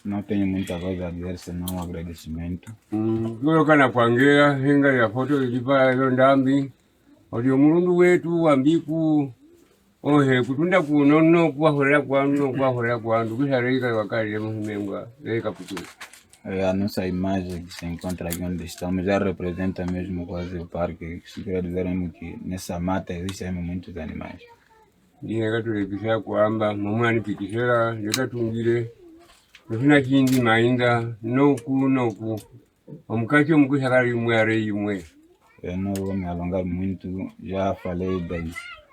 Não tenho muita coisa a dizer senão um agradecimento. Kana kuangalia hinga ya foto ilipa ndambi. Audio mundu wetu ambiku ohe kutunda kunono kuahorera kwandu kushareika wakali muhimengwa reika putu. A nossa imagem que se encontra aqui onde estamos já representa mesmo quase o parque. Se quer dizer que nessa mata existem muitos animais. Ndiye tulipisha kwamba mumani pikishera ndikatungire nofuna kindi mainda noku omukati omukushakali imwe. Eu não vou me alongar muito, já falei da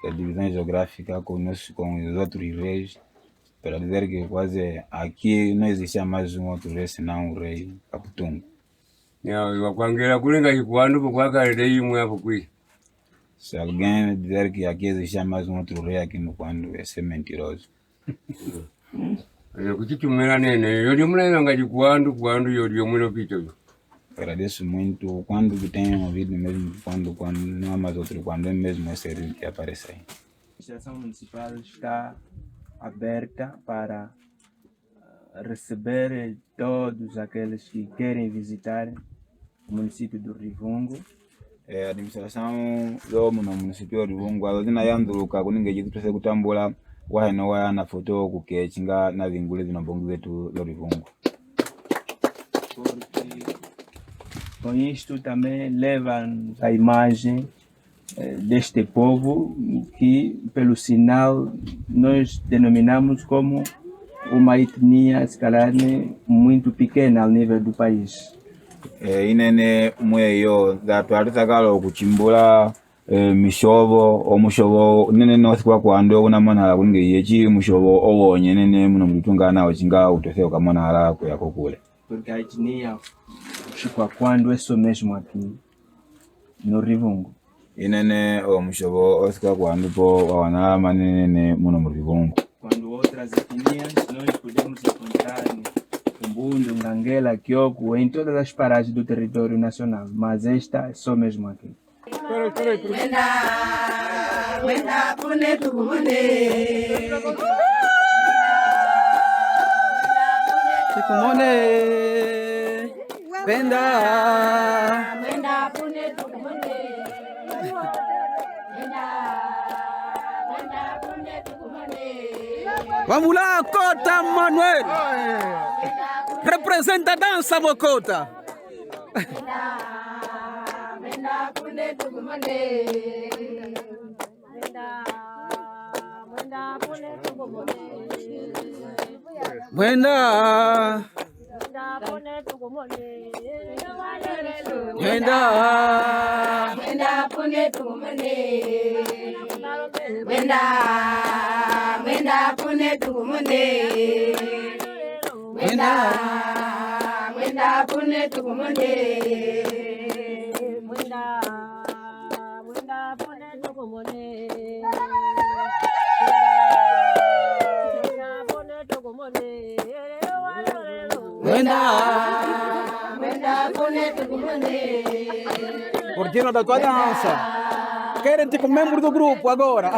divisão geográfica com os outros reis, para dizer que quase aqui não existia mais um outro rei senão o rei Caputungo. Se alguém dizer que aqui existia mais um outro rei aqui no Quando, é ser mentiroso. Agradeço muito quando tenham ouvido mesmo, quando não há mais outro, quando é mesmo esse rio que aparece aí. A administração municipal está aberta para receber todos aqueles que querem visitar o município do Rivungo. A administração do município do Rivungo, a gente yanduruka kuninga jitu pese kutambula waheno wana foto kukechinga na vingule vinobongo vetu do Rivungo. Com isto também levam a imagem deste povo que, pelo sinal, nós denominamos como uma etnia, se calhar, muito pequena ao nível do país. Inene mweyo gatwarisakala kuchimbula mishovo omushovo nene nosikwa kwando unamana kuninge yechi mushovo owonye nene muno mutunga nawo chinga utoseo kamona ala kuyako kule. Porque a etnia Chico quando é só mesmo aqui no Rivungo. Inene omushovo osika kwando po wana manene muno mu Rivungo. Quando outras etnias nós podemos encontrar Umbundo, Ngangela, Kyoko, em todas as paragens do território nacional, mas esta é só mesmo aqui. Vamos lá, Cota Manuel! Representa a dança, Mocota! Wenda Curtindo da tua dança. Querem-te como membro do grupo agora.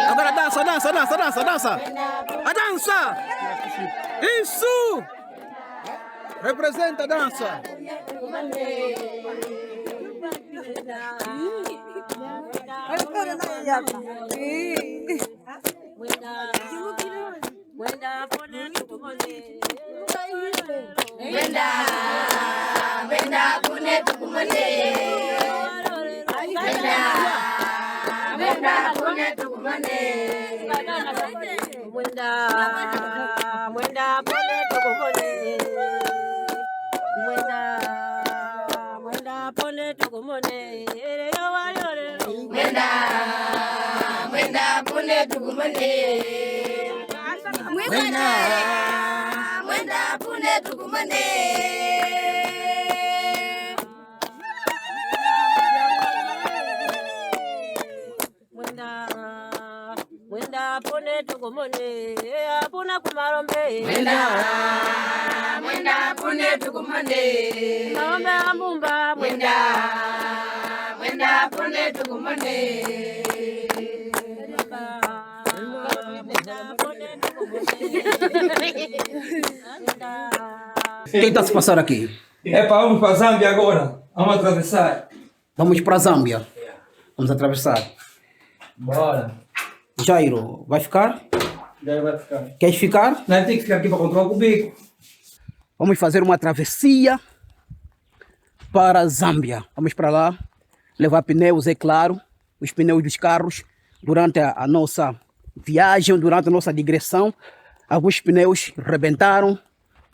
Agora dança, dança, dança, dança, dança. A dança. Isso. Representa a dança. O que está se passando aqui? Vamos para a Zâmbia agora. Vamos atravessar. Vamos para a Zâmbia. Vamos atravessar. Bora. Jairo, vai ficar? Jairo vai ficar. Queres ficar? Não, tem que ficar aqui para controlar o bico. Vamos fazer uma travessia para a Zâmbia. Vamos para lá, levar pneus, é claro, os pneus dos carros. Durante a nossa viagem, durante a nossa digressão, alguns pneus rebentaram,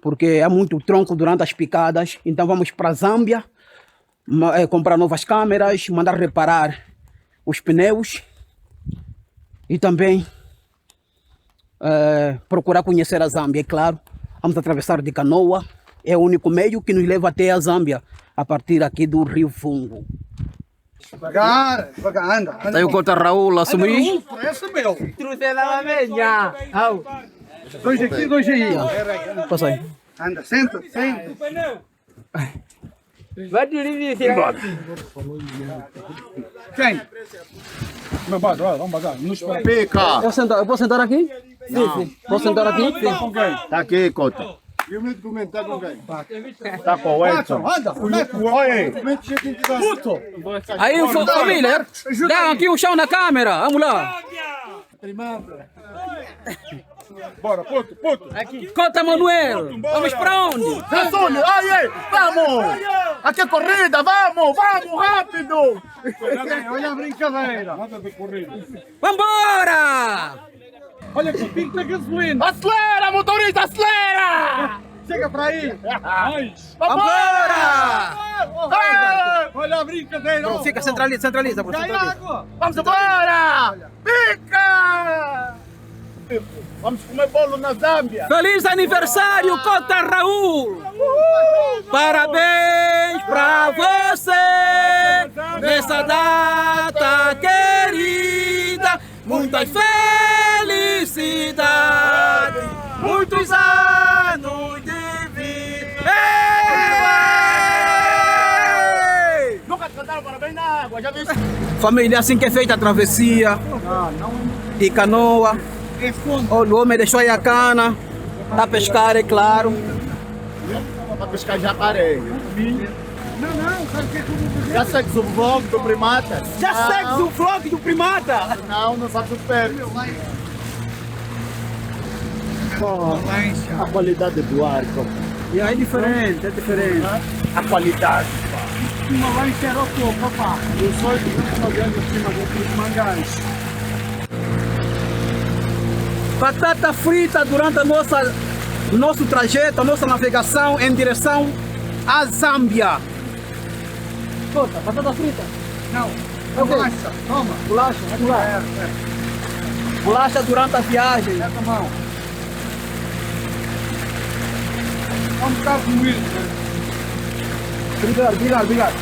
porque há muito tronco durante as picadas. Então vamos para a Zâmbia, comprar novas câmeras, mandar reparar os pneus e também procurar conhecer a Zâmbia, é claro. Vamos atravessar de canoa, é o único meio que nos leva até a Zâmbia, a partir aqui do Rio Fungo. Devagar, devagar, anda. Está aí o Cota Raul a assumir. Esse é meu. Trutela velha. Dois aqui, dois aí. Passa aí. Anda, senta, senta. Vai dirigir. Quem? Vamos bagar. Pica! Eu posso sentar aqui? Sim. Posso sentar aqui? Sim. Tá aqui, Cota. E o meu documento tá com quem? Tá com o Edson. Anda, puto! Aí, família, dá aqui o chão na câmera, vamos lá. Bora, puto! Cota Manuel, vamos para onde? Aí, vamos! Aqui é corrida, vamos, rápido! Olha a brincadeira! Nada de corrida. Vambora! Olha que pinta gasolina! Acelera, motorista, acelera! Chega para aí! Vambora! Olha a brincadeira! Não, fica, centraliza. Vamos embora! Pica! Vamos comer bolo na Zâmbia! Feliz aniversário, Cota Raul! Parabéns pra você nessa data querida! Muitas felicidades, muitos anos de vida! Nunca te cantaram parabéns na água, já viste? Família, assim que é feita a travessia de canoa. Olha, o homem deixou aí a cana, tá a pescar, é claro. Para pescar jacaré. Já segues o vlog do Primata? Já segues o vlog do Primata? Não sabes o perto. A qualidade do ar, E aí é diferente, A qualidade. Uma lanche era o pouco, papá. Eu só estou olhando em cima dos mangás. Batata frita durante nosso trajeto, a nossa navegação em direção à Zâmbia. Escuta, batata frita? Não, bolacha, toma. Bolacha, vamos lá. Bolacha durante a viagem. Essa mão. É um bocado moído. Obrigado, obrigado, obrigado.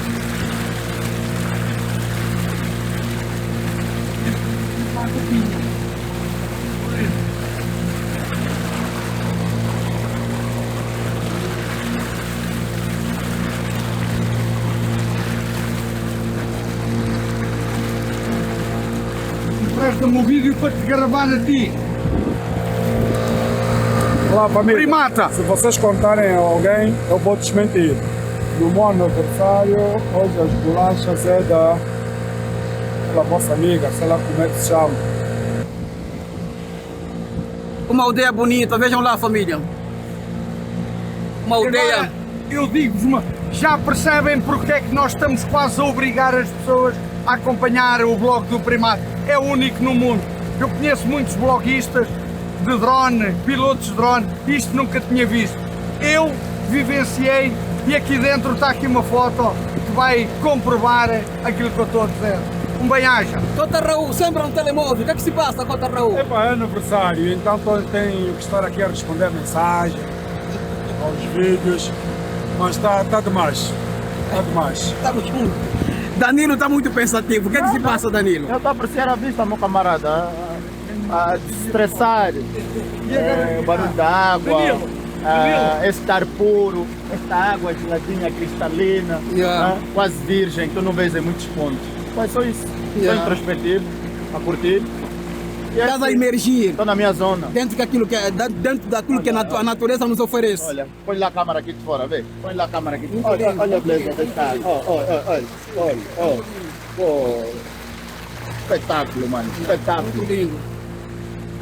Presta-me o vídeo para te gravar a ti. Olá, família. Primata! Se vocês contarem a alguém, eu vou desmentir. No meu aniversário, hoje as bolachas é da vossa amiga, sei lá como é que se chama. Uma aldeia bonita, vejam lá, família. Uma aldeia. Agora, eu digo-vos, já percebem porque é que nós estamos quase a obrigar as pessoas a acompanhar o blog do Primata? É o único no mundo. Eu conheço muitos bloguistas de drone, pilotos de drone, isto nunca tinha visto. Eu vivenciei e aqui dentro está aqui uma foto que vai comprovar aquilo que eu estou a dizer. Um bem-aja. Cota Raul, sempre um telemóvel. O que é que se passa, Cota Raul? É aniversário, então tenho que estar aqui a responder mensagens, aos vídeos, mas está demais. Está demais. Estamos juntos. Danilo está muito pensativo. O que é que se passa, Danilo? Eu estou a apreciar a vista, meu camarada. A desestressar. O barulho da água. Esse ar puro, esta água geladinha, cristalina, quase virgem, tu não vês em muitos pontos. Mas só isso. Estou introspectivo, a curtir. Estás a emergir. Estou na minha zona. Dentro daquilo que a natureza nos oferece. Olha, põe lá a câmera aqui de fora, vê. Põe lá a câmera aqui de fora. Olha a beleza desta água. Olha. Espetáculo, mano. Espetáculo.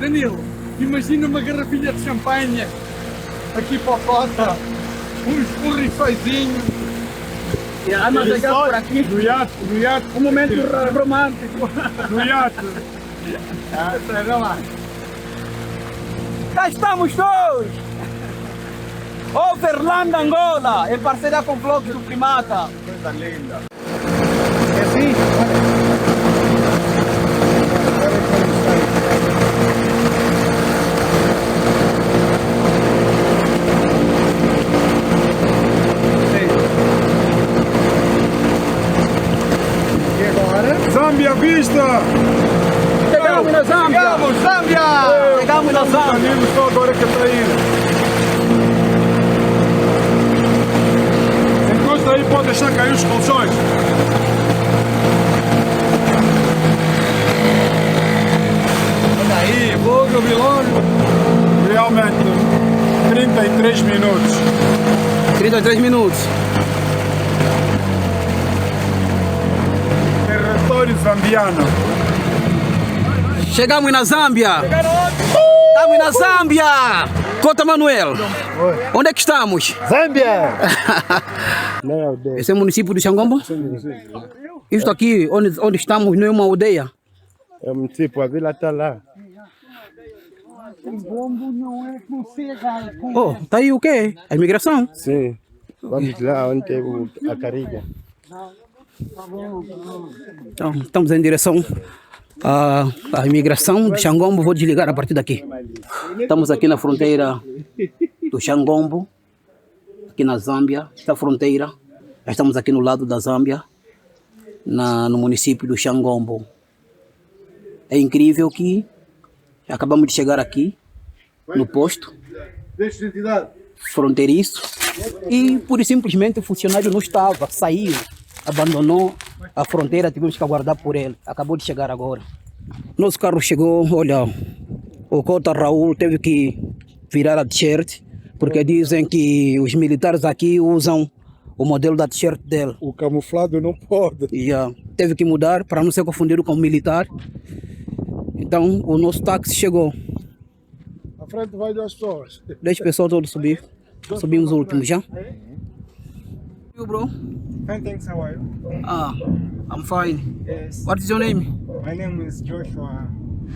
Danilo, imagina uma garrafinha de champanhe aqui para a cota, um rifeizinho. Nós chegamos por aqui. No iate. Um momento romântico. No iate. Vamos lá. Cá estamos todos! Overland Angola, em parceria com o blog do Primata. Coisa linda. É assim? Zâmbia vista! Chegamos na Zâmbia! Chegamos na Zâmbia! Só agora que está indo. Encosta aí, pode deixar cair os colchões. Olha aí, fogo, vilões. Realmente, 33 minutos. 33 minutos. Território zambiano. Chegamos na Zâmbia! Estamos na Zâmbia! Cota Manuel, onde é que estamos? Zâmbia! Esse é o município de Xangombo? Isto aqui, onde estamos, não é uma aldeia? É o município, a vila está lá. Oh, tá aí o quê? A imigração? Sim, vamos lá onde tem a carriga. Então, estamos em direção à imigração de Xangombo. Vou desligar a partir daqui. Estamos aqui na fronteira do Xangombo, aqui na Zâmbia. Esta fronteira, já estamos aqui no lado da Zâmbia, no município do Xangombo. É incrível que acabamos de chegar aqui no posto fronteiriço e pura e simplesmente o funcionário não estava, saiu, abandonou a fronteira, tivemos que aguardar por ele. Acabou de chegar agora. Nosso carro chegou, olha, o Cota Raul teve que virar a t-shirt, porque dizem que os militares aqui usam o modelo da t-shirt dele. O camuflado não pode. Teve que mudar para não ser confundido com militar. Então o nosso táxi chegou. À frente vai 2 pessoas. Deixa o pessoal todo subir. Subimos o último já. You bro? Fine, thanks. How are you? I'm fine. Yes. What is your name? My name is Joshua.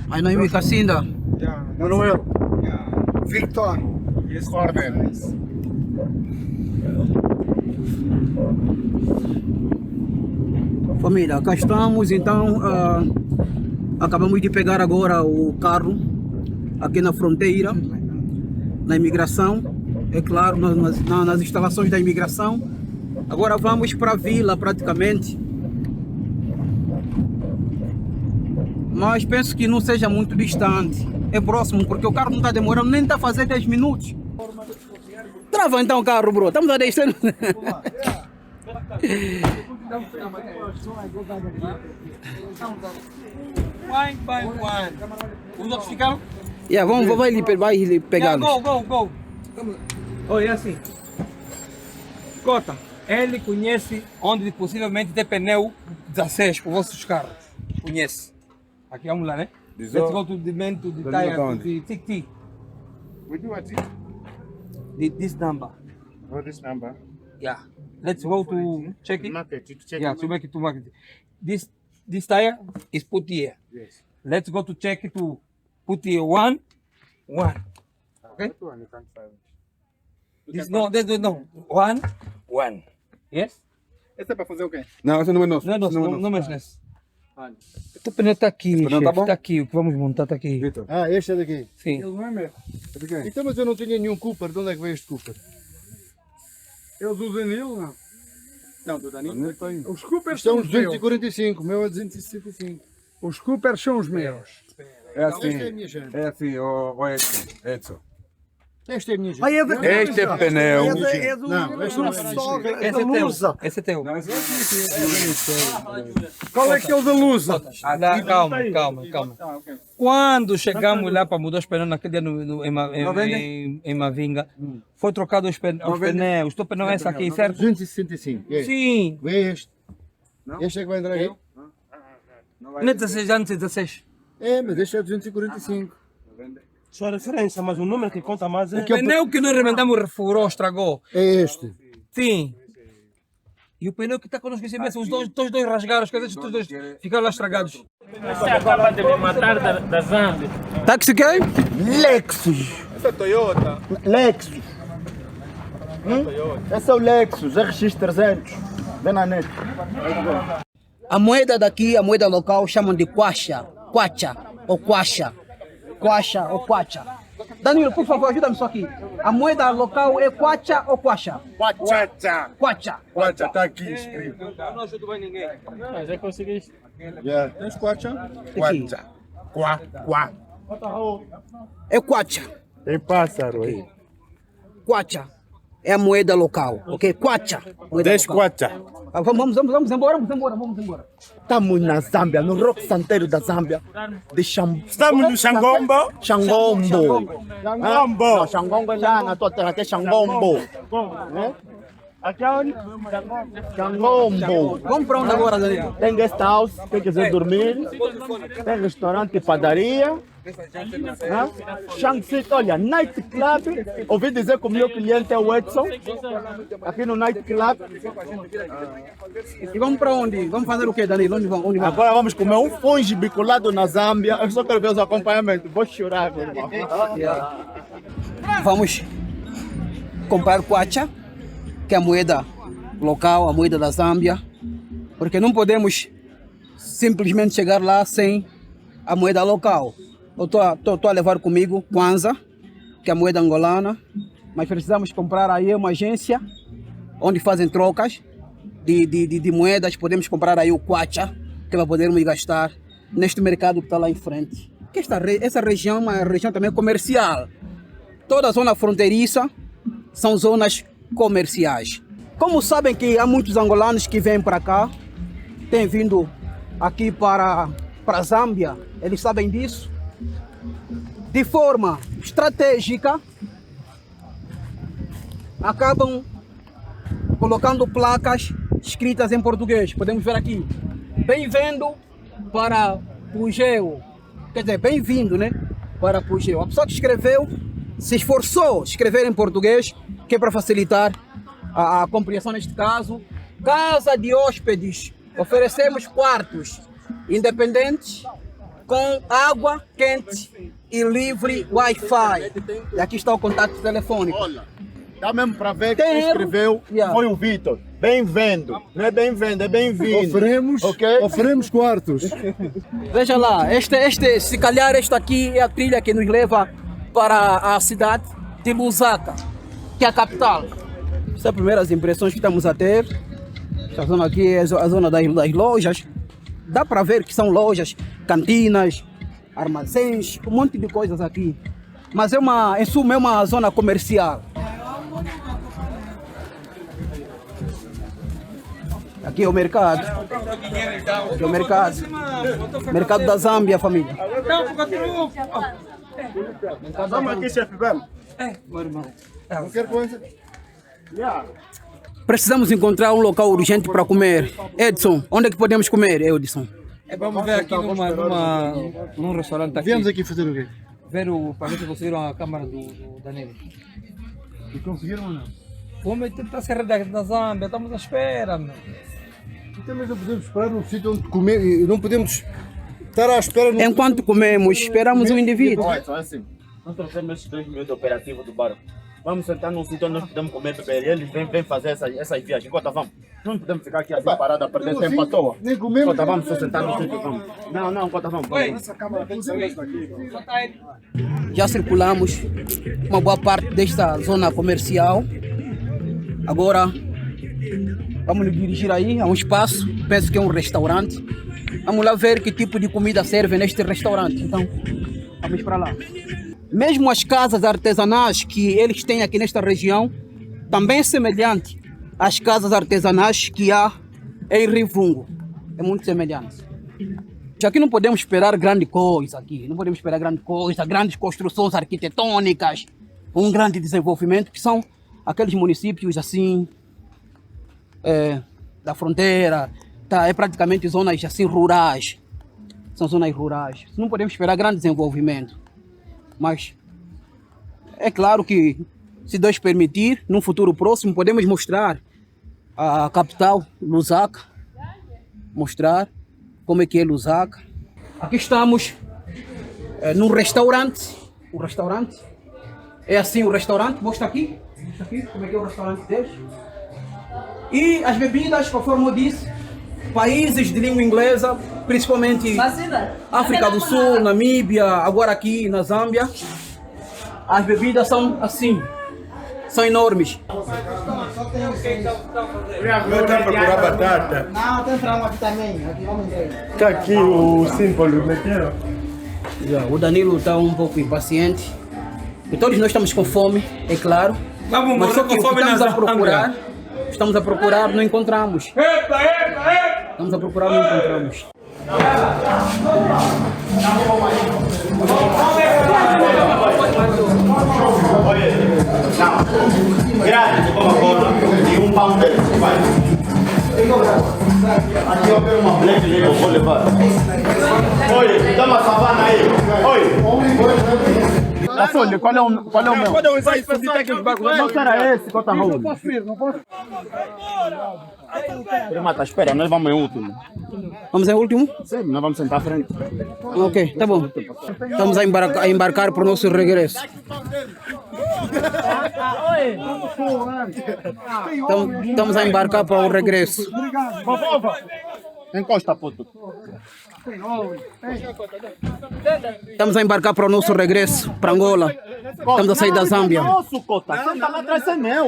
My name is Cacinda. Yeah. Manuel. Yeah. Victor. Yes. Cornel. Nice. Família, cá estamos, então acabamos de pegar agora o carro aqui na fronteira, na imigração. é claro, nas instalações da imigração. Agora vamos para a vila praticamente. Mas penso que não seja muito distante. É próximo, porque o carro não está demorando, nem está a fazer 10 minutos. Trava então o carro, bro. Estamos a deixar. Os outros ficaram? Vai lhe pegar. Go. Olha, é assim. Cota, ele conhece onde possivelmente tem pneu 16 para os vossos carros. Conhece. Aqui vamos lá, né? Let's go to the man, to the tire, to the tick. We do what? This number. Oh, this number. Yeah. Let's go to check it. Market, to check Yeah, it. to make it to market. This tire is put here. Yes. Let's go to check it to put here one. Okay? That one you can't find. This no. One. Yes? Esse é para fazer o quê? Não, esse não é nosso. Não mexe nesse. O pneu está aqui, pneu chefe. tá bom? Está aqui, o que vamos montar está aqui. Ah, este é daqui? Sim. Ele não é meu. É de quem? Então, mas eu não tinha nenhum Cooper. De onde é que veio este Cooper? Eles usam nele, não? Não, do Danilo tem. Os Coopers Isto é são um os meus. 245, o meu é 265. Os Coopers são os meus. É Esta é a assim. minha gente. É assim, o Edson. Esta é a minha gente. Este é pneu. Não, este não é. Esse é teu. Esse é teu. Qual é que é o da Lusa? Calma. Quando chegamos lá para mudar os pneus naquele dia em Mavinga, foi trocado os pneus. O teu pneu é esse aqui, certo? 265. É. Sim. Vê este. Este é que vai entrar aí? Não é 16 anos, 16. É, mas este é 245. Sua referência, mas o número que conta mais é... O pneu que nós remendamos refurou, estragou. É este. Sim. E o pneu que está connosco esse mês, os dois rasgaram, as coisas, os dois ficaram lá estragados. Você acaba de me matar da Zambia. Táxi quem? Lexus. Essa é Toyota. Lexus. Esse é o Lexus RX 300. Vem na net. A moeda daqui, a moeda local, chamam de kwacha. Kwacha ou kwacha. Kwacha ou kwacha. Danilo, por favor, ajuda-me só aqui. A moeda local é kwacha ou kwacha? Kwacha. Kwacha. Kwacha, está aqui escrito. Não ajudo mais ninguém. Já consegui. Tens Kwacha? Kwacha. Quá. É kwacha. Tem pássaro aí. Kwacha é a moeda local, ok? Kwacha. 10 Kwacha. Vamos embora. Estamos na Zâmbia, no Rock Santeiro da Zâmbia. Estamos no Xangombo. Xangombo. Xangombo. Não, Xangombo é lá na tua terra, aqui é Xangombo. Aqui aonde? Xangombo. Vamos para onde agora, Danilo? Tem guest house, quem quiser dormir. Tem restaurante e padaria. Shang-Chi, olha, night club. Ouvi dizer que o meu cliente é o Edson. Aqui no night club. E vamos para onde? Vamos fazer o quê, Danilo? Onde vamos? Agora vamos comer um funge bicolado na Zâmbia. Eu só quero ver os acompanhamentos. Vou chorar, meu irmão. Vamos comprar kwacha, que é a moeda local, a moeda da Zâmbia, porque não podemos simplesmente chegar lá sem a moeda local. Eu estou a levar comigo Kwanza, que é a moeda angolana, mas precisamos comprar aí uma agência onde fazem trocas de moedas. Podemos comprar aí o kwacha, que vai podermos gastar neste mercado que está lá em frente. Que essa região é uma região também comercial. Toda a zona fronteiriça são zonas comerciais. Como sabem que há muitos angolanos que vêm para cá, têm vindo aqui para a Zâmbia, eles sabem disso. De forma estratégica, acabam colocando placas escritas em português. Podemos ver aqui, bem-vindo para Pugeu. Quer dizer, bem-vindo, né? Para Pugeu. A pessoa que escreveu se esforçou a escrever em português, que é para facilitar a compreensão neste caso. Casa de hóspedes. Oferecemos quartos independentes com água quente e livre Wi-Fi. E aqui está o contato telefônico. Olha, dá mesmo para ver que quem escreveu foi o Vitor. Bem-vindo. Não é bem-vindo, é bem-vindo. Oferemos quartos. Veja lá, se calhar esta aqui é a trilha que nos leva para a cidade de Lusaka. que a capital. Essas são as primeiras impressões que estamos a ter. Esta zona aqui é a zona das lojas. Dá para ver que são lojas, cantinas, armazéns, um monte de coisas aqui. Mas em suma é uma zona comercial. Aqui é o mercado. Aqui é o mercado. Mercado da Zâmbia, família. Vamos aqui, chefe, vamos. Qualquer coisa. Precisamos encontrar um local urgente para comer. Edson, onde é que podemos comer, Edson? Vamos ver aqui num restaurante aqui. Viemos aqui fazer o quê? Ver para ver se conseguiram a câmara do Danilo. E conseguiram ou não? Vamos tentar sair da Zâmbia, estamos à espera, meu. Então, mas não podemos esperar num sítio onde comer, não podemos estar à espera. Enquanto comemos, esperamos o indivíduo. Então, assim, nós trouxemos esses 3 minutos operativos do bar. Vamos sentar num sítio onde nós podemos comer, beber. E eles vêm fazer essas viagens. Enquanto vamos. Não podemos ficar aqui assim parados a perder tempo à toa. Nem comemos. Enquanto vamos só sentar no sítio, vamos. Não, enquanto vamos. Já circulamos uma boa parte desta zona comercial. Agora vamos nos dirigir aí a um espaço, penso que é um restaurante. Vamos lá ver que tipo de comida serve neste restaurante. Então, vamos para lá. Mesmo as casas artesanais que eles têm aqui nesta região, também é semelhante às casas artesanais que há em Rivungo. É muito semelhante. Aqui não podemos esperar grande coisa aqui. Não podemos esperar grande coisa, grandes construções arquitetônicas, um grande desenvolvimento, que são aqueles municípios assim, da fronteira, é praticamente zonas assim rurais. São zonas rurais. Não podemos esperar grande desenvolvimento. Mas é claro que, se Deus permitir, num futuro próximo, podemos mostrar a capital, Lusaka, mostrar como é que é Lusaka. Aqui estamos num restaurante. O restaurante é assim, o restaurante, mostra aqui como é que é o restaurante deles. E as bebidas, conforme eu disse, países de língua inglesa, principalmente África do Sul, Namíbia, agora aqui na Zâmbia. As bebidas são assim, são enormes. Eu tenho que procurar batata. Não, tem frango aqui também. Aqui, vamos ver. Está aqui o símbolo, meteram. O Danilo está um pouco impaciente. E todos nós estamos com fome, é claro. Vamos mas só que com fome estamos a procurar, não encontramos. Estamos a procurar, não encontramos. Grande Coca-Cola e um pão dele, vai. Aqui eu quero uma black label, vou levar. Oi, dá uma savana aí. Oi. Olha, qual é o meu? Pode usar isso para evitar que os bagulhos. Não será esse, Cota Roll. Não posso ir. Primata, espera, nós vamos em último. Vamos em último? Sim, nós vamos sentar à frente. Ok, tá bom. Estamos a embarcar para o nosso regresso. Estamos a embarcar para o regresso. Encosta, puto. Estamos a embarcar para o nosso regresso para Angola. Estamos a sair da Zâmbia. Nosso, Cota. Senta lá atrás, é meu.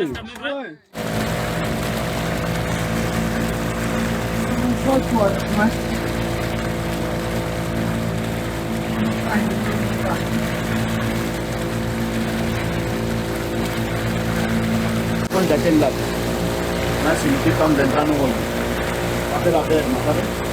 Onde é aquele lado? Mas sim, aqui estamos entrando no olho. Pela perna, tá vendo?